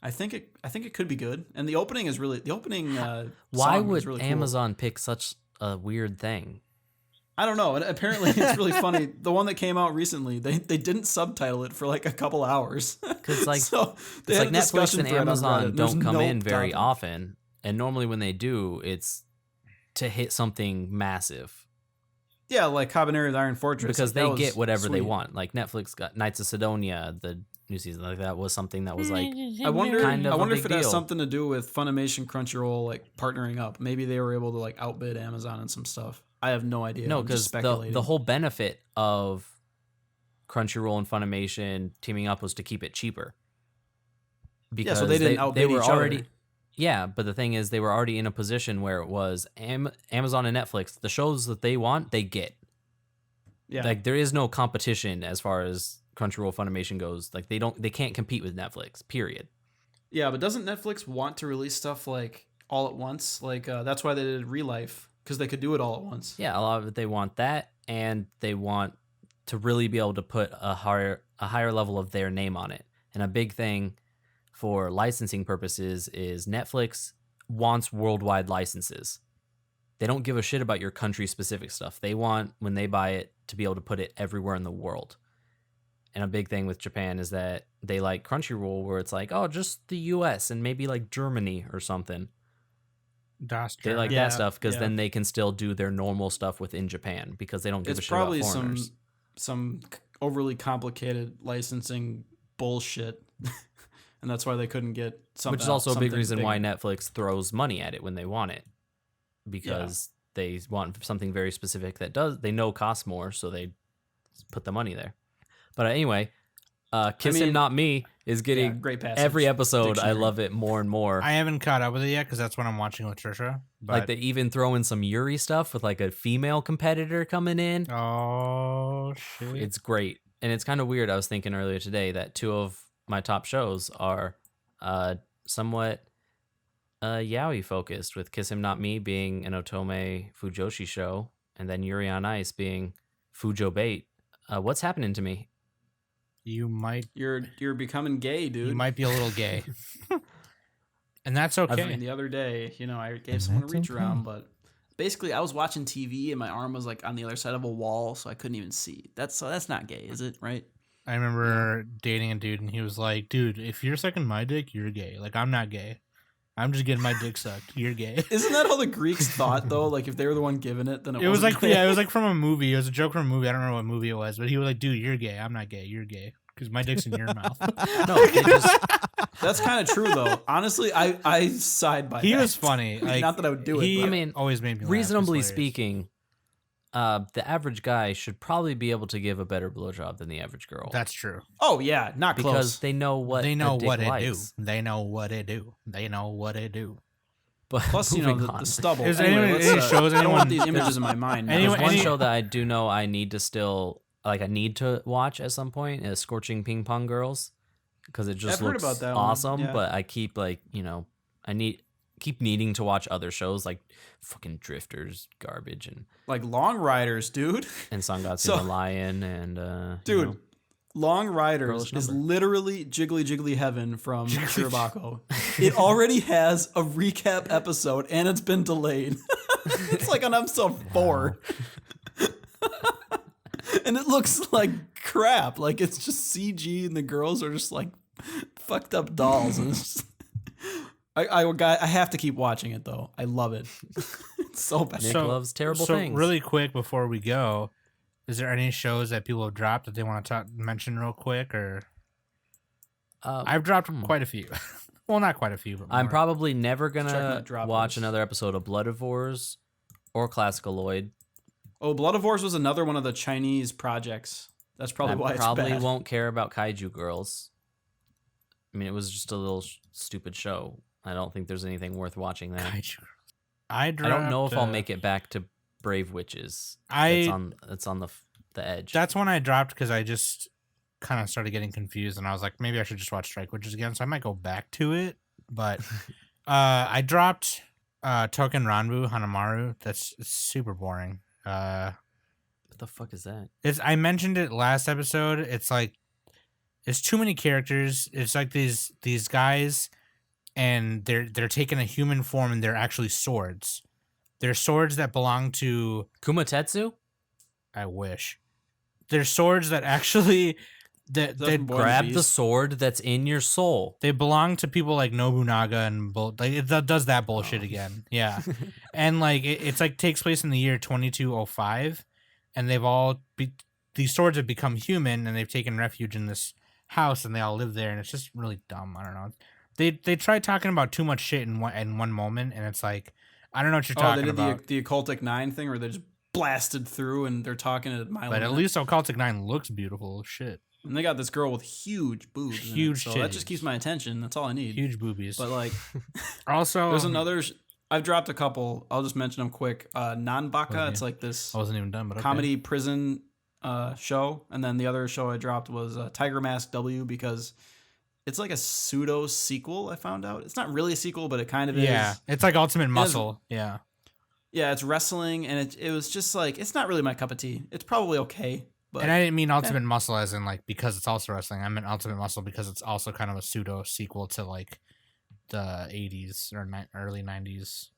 Speaker 5: I think it could be good. And the opening is really
Speaker 1: Why
Speaker 5: song
Speaker 1: would
Speaker 5: is really cool.
Speaker 1: Amazon pick such a weird thing?
Speaker 5: I don't know. And apparently it's really funny. The one that came out recently, they didn't subtitle it for like a couple hours.
Speaker 1: Because like,
Speaker 5: so
Speaker 1: it's like Netflix
Speaker 5: discussion
Speaker 1: and
Speaker 5: thread on
Speaker 1: Amazon
Speaker 5: Reddit. There's
Speaker 1: don't come
Speaker 5: no
Speaker 1: in very
Speaker 5: topic.
Speaker 1: often, and normally when they do, it's to hit something massive
Speaker 5: Yeah, like Habanero Iron Fortress.
Speaker 1: because
Speaker 5: like, that
Speaker 1: they
Speaker 5: was
Speaker 1: get whatever they
Speaker 5: sweet.
Speaker 1: want. Like Netflix got Knights of Sidonia, the new season, like that was something that was like
Speaker 5: I wonder
Speaker 1: kind of a
Speaker 5: if
Speaker 1: big
Speaker 5: it has
Speaker 1: deal.
Speaker 5: something to do with Funimation, Crunchyroll, like partnering up. Maybe they were able to like outbid Amazon and some stuff. I have no idea.
Speaker 1: No,
Speaker 5: I'm just
Speaker 1: because
Speaker 5: speculating.
Speaker 1: the whole benefit of Crunchyroll and Funimation teaming up was to keep it cheaper. Because
Speaker 5: so they didn't outbid
Speaker 1: were
Speaker 5: each
Speaker 1: already,
Speaker 5: other.
Speaker 1: Yeah, but the thing is, they were already in a position where it was Amazon and Netflix. The shows that they want, they get.
Speaker 5: Yeah,
Speaker 1: Like there is no competition as far as Crunchyroll Funimation goes. Like they can't compete with Netflix. Period.
Speaker 5: yeah, but doesn't Netflix want to release stuff like all at once? Like that's why they did Relife, because they could do it all at once.
Speaker 1: Yeah, a lot of it they want that, and they want to really be able to put a higher level of their name on it. And a big thing for licensing purposes is Netflix wants worldwide licenses. They don't give a shit about your country specific stuff. They want, when they buy it, to be able to put it everywhere in the world. And a big thing with Japan is that they like Crunchyroll, where it's like, oh, just the US and maybe like Germany or something. They like
Speaker 5: Yeah,
Speaker 1: that stuff because
Speaker 5: yeah.
Speaker 1: then they can still do their normal stuff within Japan because they don't give a
Speaker 5: It's
Speaker 1: shit about
Speaker 5: probably
Speaker 1: foreigners.
Speaker 5: some overly complicated licensing bullshit, and that's why they couldn't get something.
Speaker 1: Which is also a big
Speaker 5: something
Speaker 1: reason why
Speaker 5: bigger.
Speaker 1: Netflix throws money at it when they want it, because they want something very specific that they know costs more, so they put the money there. But anyway, Kiss Him
Speaker 5: mean,
Speaker 1: Not Me is getting
Speaker 5: Yeah, great passage.
Speaker 1: every episode. I
Speaker 5: Dictionary.
Speaker 1: love it more and more.
Speaker 4: I haven't caught up with it yet because that's what I'm watching with Trisha. But
Speaker 1: Like they even throw in some Yuri stuff with like a female competitor coming in.
Speaker 4: oh shit!
Speaker 1: It's great. And it's kind of weird. I was thinking earlier today that two of my top shows are somewhat yaoi focused, with Kiss Him Not Me being an Otome Fujoshi show, and then Yuri on Ice being Fujo Bait. What's happening to me?
Speaker 4: You might
Speaker 5: You're becoming gay, dude.
Speaker 4: you might be a little gay, and that's
Speaker 5: I
Speaker 4: okay.
Speaker 5: mean, the other day, I gave
Speaker 3: And
Speaker 5: someone a
Speaker 3: that's
Speaker 5: reach
Speaker 3: okay.
Speaker 5: around, but basically, I was watching TV and my arm was like on the other side of a wall, so I couldn't even see. That's not gay, is it? Right?
Speaker 4: I remember dating a dude, and he was like, "Dude, if you're sucking my dick, you're gay. Like I'm not gay. I'm just getting my dick sucked. You're gay."
Speaker 5: Isn't that how the Greeks thought though? Like if they were the one giving it, then
Speaker 4: It was
Speaker 5: wasn't
Speaker 4: like
Speaker 5: gay.
Speaker 4: yeah, it was like from a movie. It was a joke from a movie. I don't remember what movie it was, but he was like, "Dude, you're gay. I'm not gay. You're gay because my dick's in your mouth."
Speaker 1: No, they just
Speaker 5: That's kind of true though. Honestly, I side by
Speaker 4: He
Speaker 5: that.
Speaker 4: was funny. Like,
Speaker 5: Not that I would do it.
Speaker 4: He
Speaker 5: but
Speaker 1: I mean,
Speaker 4: always made me laugh.
Speaker 1: reasonably
Speaker 4: It's hilarious.
Speaker 1: speaking, the average guy should probably be able to give a better blowjob than the average girl.
Speaker 4: That's true.
Speaker 5: oh yeah, not
Speaker 1: because
Speaker 5: close.
Speaker 1: they know what
Speaker 4: They know
Speaker 1: a dick
Speaker 4: what it do.
Speaker 1: likes.
Speaker 4: They know what it do. They know what it do.
Speaker 1: But
Speaker 5: Plus,
Speaker 1: moving
Speaker 5: the
Speaker 1: on.
Speaker 5: stubble.
Speaker 4: Is
Speaker 5: Anyway,
Speaker 4: anyone-
Speaker 5: let's,
Speaker 4: any shows
Speaker 5: I don't want
Speaker 4: anyone-
Speaker 5: these images in my mind. now.
Speaker 4: Anyone-
Speaker 1: There's one
Speaker 4: any-
Speaker 1: show that I do know I need to still I need to watch at some point is Scorching Ping Pong Girls, because it just
Speaker 5: I've heard
Speaker 1: looks
Speaker 5: about that one,
Speaker 1: awesome.
Speaker 5: yeah.
Speaker 1: But I keep keep needing to watch other shows like fucking Drifters, garbage, and
Speaker 5: like Long Riders, dude.
Speaker 1: Sangatsu
Speaker 5: So-
Speaker 1: no Lion, and
Speaker 5: Dude, Long Riders
Speaker 1: Girlish
Speaker 5: is
Speaker 1: Number.
Speaker 5: literally Jiggly Jiggly Heaven from Shirobako. It already has a recap episode and it's been delayed. It's like on episode 4. And it looks like crap. Like it's just CG and the girls are just like fucked up dolls. And it's just, I have to keep watching it though. I love it. It's so bad.
Speaker 1: Nick loves terrible things.
Speaker 4: Really quick before we go, is there any shows that people have dropped that they want to mention real quick? Or I've dropped quite a few. Well, not quite a few, but
Speaker 1: I'm
Speaker 4: more.
Speaker 1: probably never
Speaker 5: Check my
Speaker 1: gonna
Speaker 5: drop
Speaker 1: watch
Speaker 5: list.
Speaker 1: another episode of Bloodivores or Classicaloid.
Speaker 5: Oh, Bloodivores was another one of the Chinese projects. That's probably why
Speaker 1: I
Speaker 5: it's
Speaker 1: probably
Speaker 5: bad.
Speaker 1: won't care about Kaiju Girls. I mean, it was just a little stupid show. I don't think there's anything worth watching there.
Speaker 4: Kaiju.
Speaker 1: I don't know if I'll make it back to Brave Witches.
Speaker 4: I
Speaker 1: That's on the edge.
Speaker 4: That's when I dropped because I just kind of started getting confused, and I was like, maybe I should just watch Strike Witches again. So I might go back to it. But I dropped Touken Ranbu Hanamaru. It's super boring.
Speaker 1: What the fuck is that?
Speaker 4: I mentioned it last episode. It's like it's too many characters. It's like these guys, and they're taking a human form, and they're actually swords. They're swords that belong to
Speaker 1: Kumatetsu?
Speaker 4: I wish. They're swords that actually that
Speaker 1: Grab the sword that's in your soul.
Speaker 4: they belong to people like Nobunaga and like it does that bullshit again. Yeah. And like it's like takes place in the year 2205, and these swords have become human, and they've taken refuge in this house, and they all live there, and it's just really dumb. I don't know. They try talking about too much shit in one moment, and it's like I don't know what you're talking
Speaker 5: they did
Speaker 4: about.
Speaker 5: the Occultic 9 thing where they just blasted through and they're talking at mile.
Speaker 4: But at least Occultic 9 looks beautiful as shit.
Speaker 5: And they got this girl with huge boobs.
Speaker 4: Huge
Speaker 5: so that
Speaker 4: titties.
Speaker 5: just keeps my attention. That's all I need.
Speaker 4: Huge boobies.
Speaker 5: But like,
Speaker 4: also,
Speaker 5: there's another. I've dropped a couple. I'll just mention them quick. Nanbaka.
Speaker 4: Okay.
Speaker 5: It's like this
Speaker 4: I wasn't even done, but okay.
Speaker 5: comedy prison show. And then the other show I dropped was Tiger Mask W because it's like a pseudo sequel. I found out it's not really a sequel, but it kind of
Speaker 4: Yeah,
Speaker 5: is.
Speaker 4: it's like Ultimate Muscle. Yeah.
Speaker 5: Yeah, it's wrestling, and it was just like it's not really my cup of tea. It's probably okay, but
Speaker 4: And I didn't mean Ultimate Muscle as in like because it's also wrestling. I meant Ultimate Muscle because it's also kind of a pseudo sequel to like the 80s or early 90s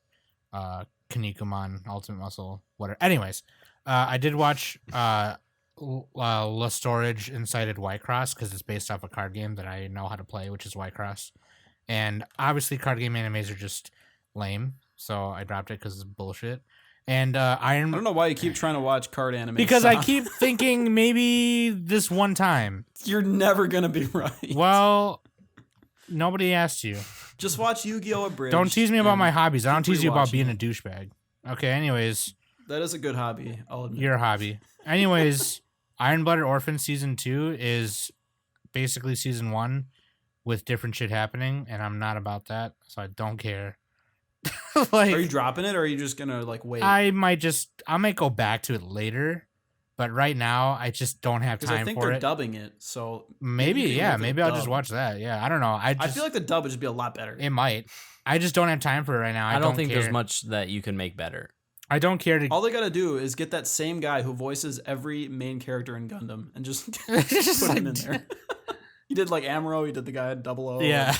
Speaker 4: Kinnikuman Ultimate Muscle whatever. Anyways, I did watch Lostorage Incited WIXOSS because it's based off a card game that I know how to play, which is WIXOSS. And obviously card game animes are just lame, so I dropped it because it's bullshit. And
Speaker 5: I don't know why you keep trying to watch card anime.
Speaker 4: because I keep thinking maybe this one time.
Speaker 5: You're never gonna be right.
Speaker 4: Well, nobody asked you.
Speaker 5: Just watch Yu-Gi-Oh! Abridged.
Speaker 4: Don't tease me about my hobbies. I don't
Speaker 5: keep
Speaker 4: tease you about
Speaker 5: rewatching
Speaker 4: being a
Speaker 5: it.
Speaker 4: douchebag. Okay, anyways,
Speaker 5: That is a good hobby. I'll admit.
Speaker 4: your hobby. Anyways, Iron Blooded Orphans Season 2 is basically Season 1 with different shit happening, and I'm not about that, so I don't care. Like,
Speaker 5: Are you dropping it, or are you just gonna like wait?
Speaker 4: I might go back to it later, but right now I just don't have
Speaker 5: Because
Speaker 4: time
Speaker 5: I think
Speaker 4: for
Speaker 5: they're
Speaker 4: it.
Speaker 5: dubbing it, so
Speaker 4: Maybe,
Speaker 5: you can
Speaker 4: yeah,
Speaker 5: look at
Speaker 4: maybe
Speaker 5: the
Speaker 4: I'll just
Speaker 5: dub.
Speaker 4: watch that. Yeah, I don't know.
Speaker 5: I feel like the dub would just be a lot better.
Speaker 4: it might. I just don't have time for it right now.
Speaker 1: I don't think
Speaker 4: care.
Speaker 1: there's much that you can make better.
Speaker 4: I don't care to.
Speaker 5: All they gotta do is get that same guy who voices every main character in Gundam and just
Speaker 4: Just
Speaker 5: put him in
Speaker 4: like-
Speaker 5: there. He did like Amuro, he did the guy at 00.
Speaker 4: Yeah,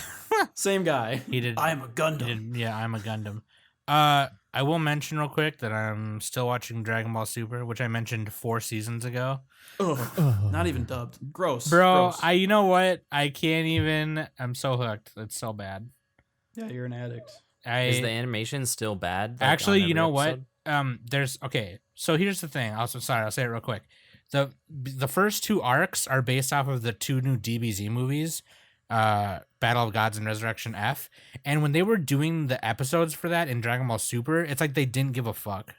Speaker 5: Same guy.
Speaker 4: he did.
Speaker 5: I am a Gundam.
Speaker 4: He did, yeah, I'm a Gundam. I will mention real quick that I'm still watching Dragon Ball Super, which I mentioned 4 seasons ago.
Speaker 5: Ugh, not even dubbed. Gross.
Speaker 4: Bro,
Speaker 5: Gross.
Speaker 4: you know what? I can't even. I'm so hooked. It's so bad.
Speaker 5: Yeah, you're an addict.
Speaker 1: Is the animation still bad? like,
Speaker 4: Actually,
Speaker 1: on
Speaker 4: you
Speaker 1: every
Speaker 4: know what?
Speaker 1: episode?
Speaker 4: There's okay. So here's the thing. I'll say it real quick. The first 2 arcs are based off of the 2 new DBZ movies, Battle of Gods and Resurrection F. And when they were doing the episodes for that in Dragon Ball Super, it's like they didn't give a fuck.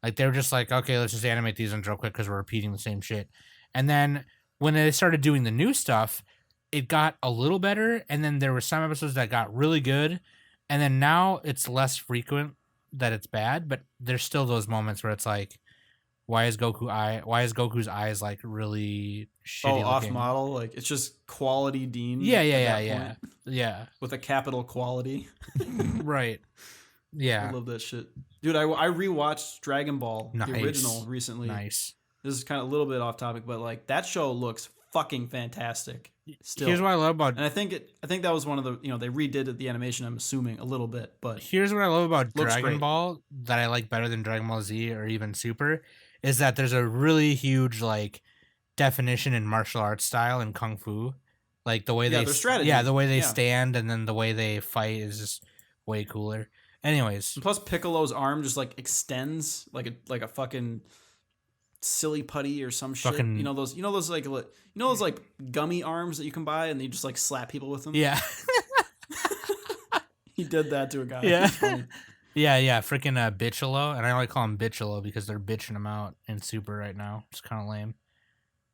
Speaker 4: Like they were just like, okay, let's just animate these ones real quick because we're repeating the same shit. And then when they started doing the new stuff, it got a little better. And then there were some episodes that got really good. And then now it's less frequent that it's bad, but there's still those moments where it's like, why is Goku's eyes like really shitty
Speaker 5: off
Speaker 4: looking?
Speaker 5: model. Like it's just quality deemed.
Speaker 4: Yeah,
Speaker 5: at
Speaker 4: yeah,
Speaker 5: that
Speaker 4: yeah,
Speaker 5: point,
Speaker 4: yeah.
Speaker 5: with a capital quality.
Speaker 4: Right.
Speaker 5: I
Speaker 4: Yeah.
Speaker 5: love that shit. Dude, I rewatched Dragon Ball,
Speaker 4: Nice.
Speaker 5: the original, recently.
Speaker 4: Nice.
Speaker 5: This is kind of a little bit off topic, but like that show looks fucking fantastic. Still.
Speaker 4: Here's what I love about
Speaker 5: And I think that was one of the, they redid it, the animation, I'm assuming a little bit, but
Speaker 4: here's what I love about
Speaker 5: Looks
Speaker 4: Dragon
Speaker 5: great.
Speaker 4: Ball that I like better than Dragon Ball Z or even Super is that there's a really huge like definition in martial arts style and kung fu. Like the way
Speaker 5: Yeah,
Speaker 4: they
Speaker 5: their strategy.
Speaker 4: Yeah, the way they
Speaker 5: Yeah.
Speaker 4: stand and then the way they fight is just way cooler. Anyways,
Speaker 5: and plus Piccolo's arm just like extends like a fucking silly putty or some shit.
Speaker 4: Fucking-
Speaker 5: those like gummy arms that you can buy and you just like slap people with them.
Speaker 4: yeah.
Speaker 5: He did that to a guy.
Speaker 4: Yeah.
Speaker 5: It's funny.
Speaker 4: Yeah, freaking Bitcholo, and I only call him Bitcholo because they're bitching him out in Super right now. It's kind of lame.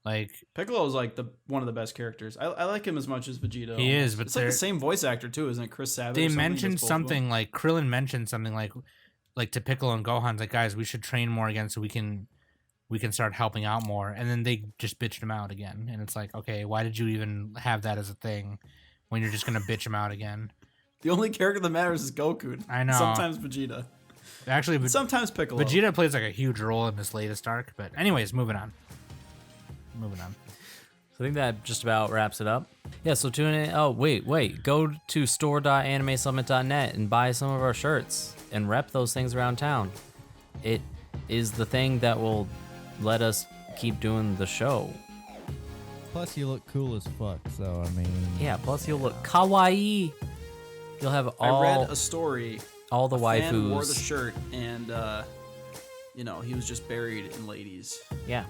Speaker 4: Like
Speaker 5: Piccolo is like one of the best characters. I like him as much as Vegeta.
Speaker 4: He is, but
Speaker 5: it's like the
Speaker 4: they're-
Speaker 5: same voice actor too, isn't it? Chris Savage.
Speaker 4: they
Speaker 5: or something? He
Speaker 4: mentioned
Speaker 5: does both of them.
Speaker 4: something like Krillin mentioned something like to Piccolo and Gohan's like, guys, we should train more again so we can we can start helping out more. And then they just bitched him out again. And it's like, okay, why did you even have that as a thing when you're just going to bitch him out again?
Speaker 5: The only character that matters is Goku.
Speaker 4: I know.
Speaker 5: Sometimes Vegeta.
Speaker 4: Actually,
Speaker 5: Sometimes Piccolo.
Speaker 4: Vegeta plays like a huge role in this latest arc. But anyways, moving on.
Speaker 1: I think that just about wraps it up. Yeah, so tune in. Oh, wait. Go to store.animesummit.net and buy some of our shirts and rep those things around town. It is the thing that will let us keep doing the show.
Speaker 3: Plus, you look cool as fuck, so I mean...
Speaker 1: Yeah, plus you'll look kawaii. You'll have all...
Speaker 5: I read a story.
Speaker 1: All the
Speaker 5: a
Speaker 1: waifus.
Speaker 5: fan wore the shirt and, he was just buried in ladies.
Speaker 1: Yeah.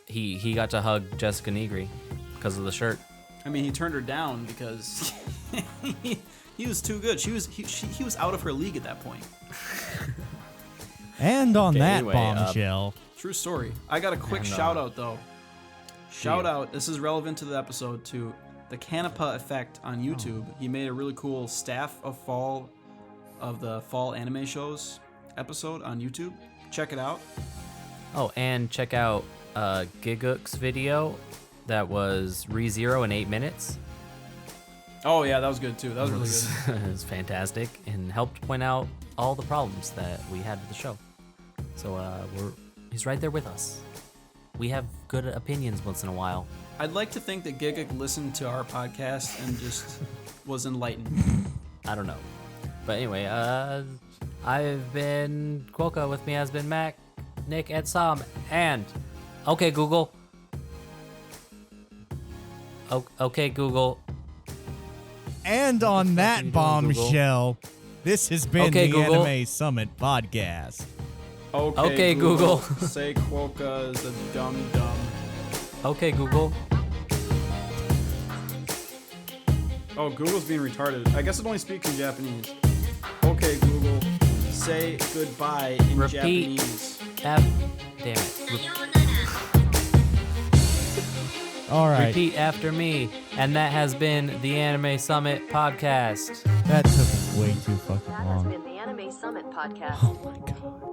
Speaker 1: He got to hug Jessica Negri because of the shirt.
Speaker 5: I mean, he turned her down because he was too good. He was out of her league at that point.
Speaker 3: And on
Speaker 1: Okay,
Speaker 3: that
Speaker 1: anyway,
Speaker 3: bombshell...
Speaker 5: True story. I got a quick shout out though. Shout out. This is relevant to the episode to the Canipa effect on YouTube. He made a really cool staff of the fall anime shows episode on YouTube. Check it out.
Speaker 1: Oh, and check out Gigguk's video that was ReZero in 8 minutes.
Speaker 5: Oh yeah, that was good too. That was really good.
Speaker 1: It was fantastic and helped point out all the problems that we had with the show. So he's right there with us. We have good opinions once in a while.
Speaker 5: I'd like to think that Gigguk listened to our podcast and just was enlightened.
Speaker 1: I don't know. But anyway, I've been Quokka. With me has been Mac, Nick, and Sam. And okay, Google. Okay, Google.
Speaker 3: And on that bombshell, this has been
Speaker 1: Okay,
Speaker 3: the
Speaker 1: Google.
Speaker 3: Anime Summit podcast.
Speaker 1: Okay, Google.
Speaker 5: Say Quokka is a dum-dum.
Speaker 1: Okay, Google.
Speaker 5: Oh, Google's being retarded. I guess it only speaks in Japanese. Okay, Google. Say goodbye in
Speaker 1: Repeat.
Speaker 5: Japanese.
Speaker 1: Damn it.
Speaker 3: All right.
Speaker 1: Repeat after me. And that has been the Anime Summit podcast.
Speaker 3: That took way too fucking
Speaker 6: That has
Speaker 3: long.
Speaker 6: been the Anime Summit podcast.
Speaker 3: Oh my god.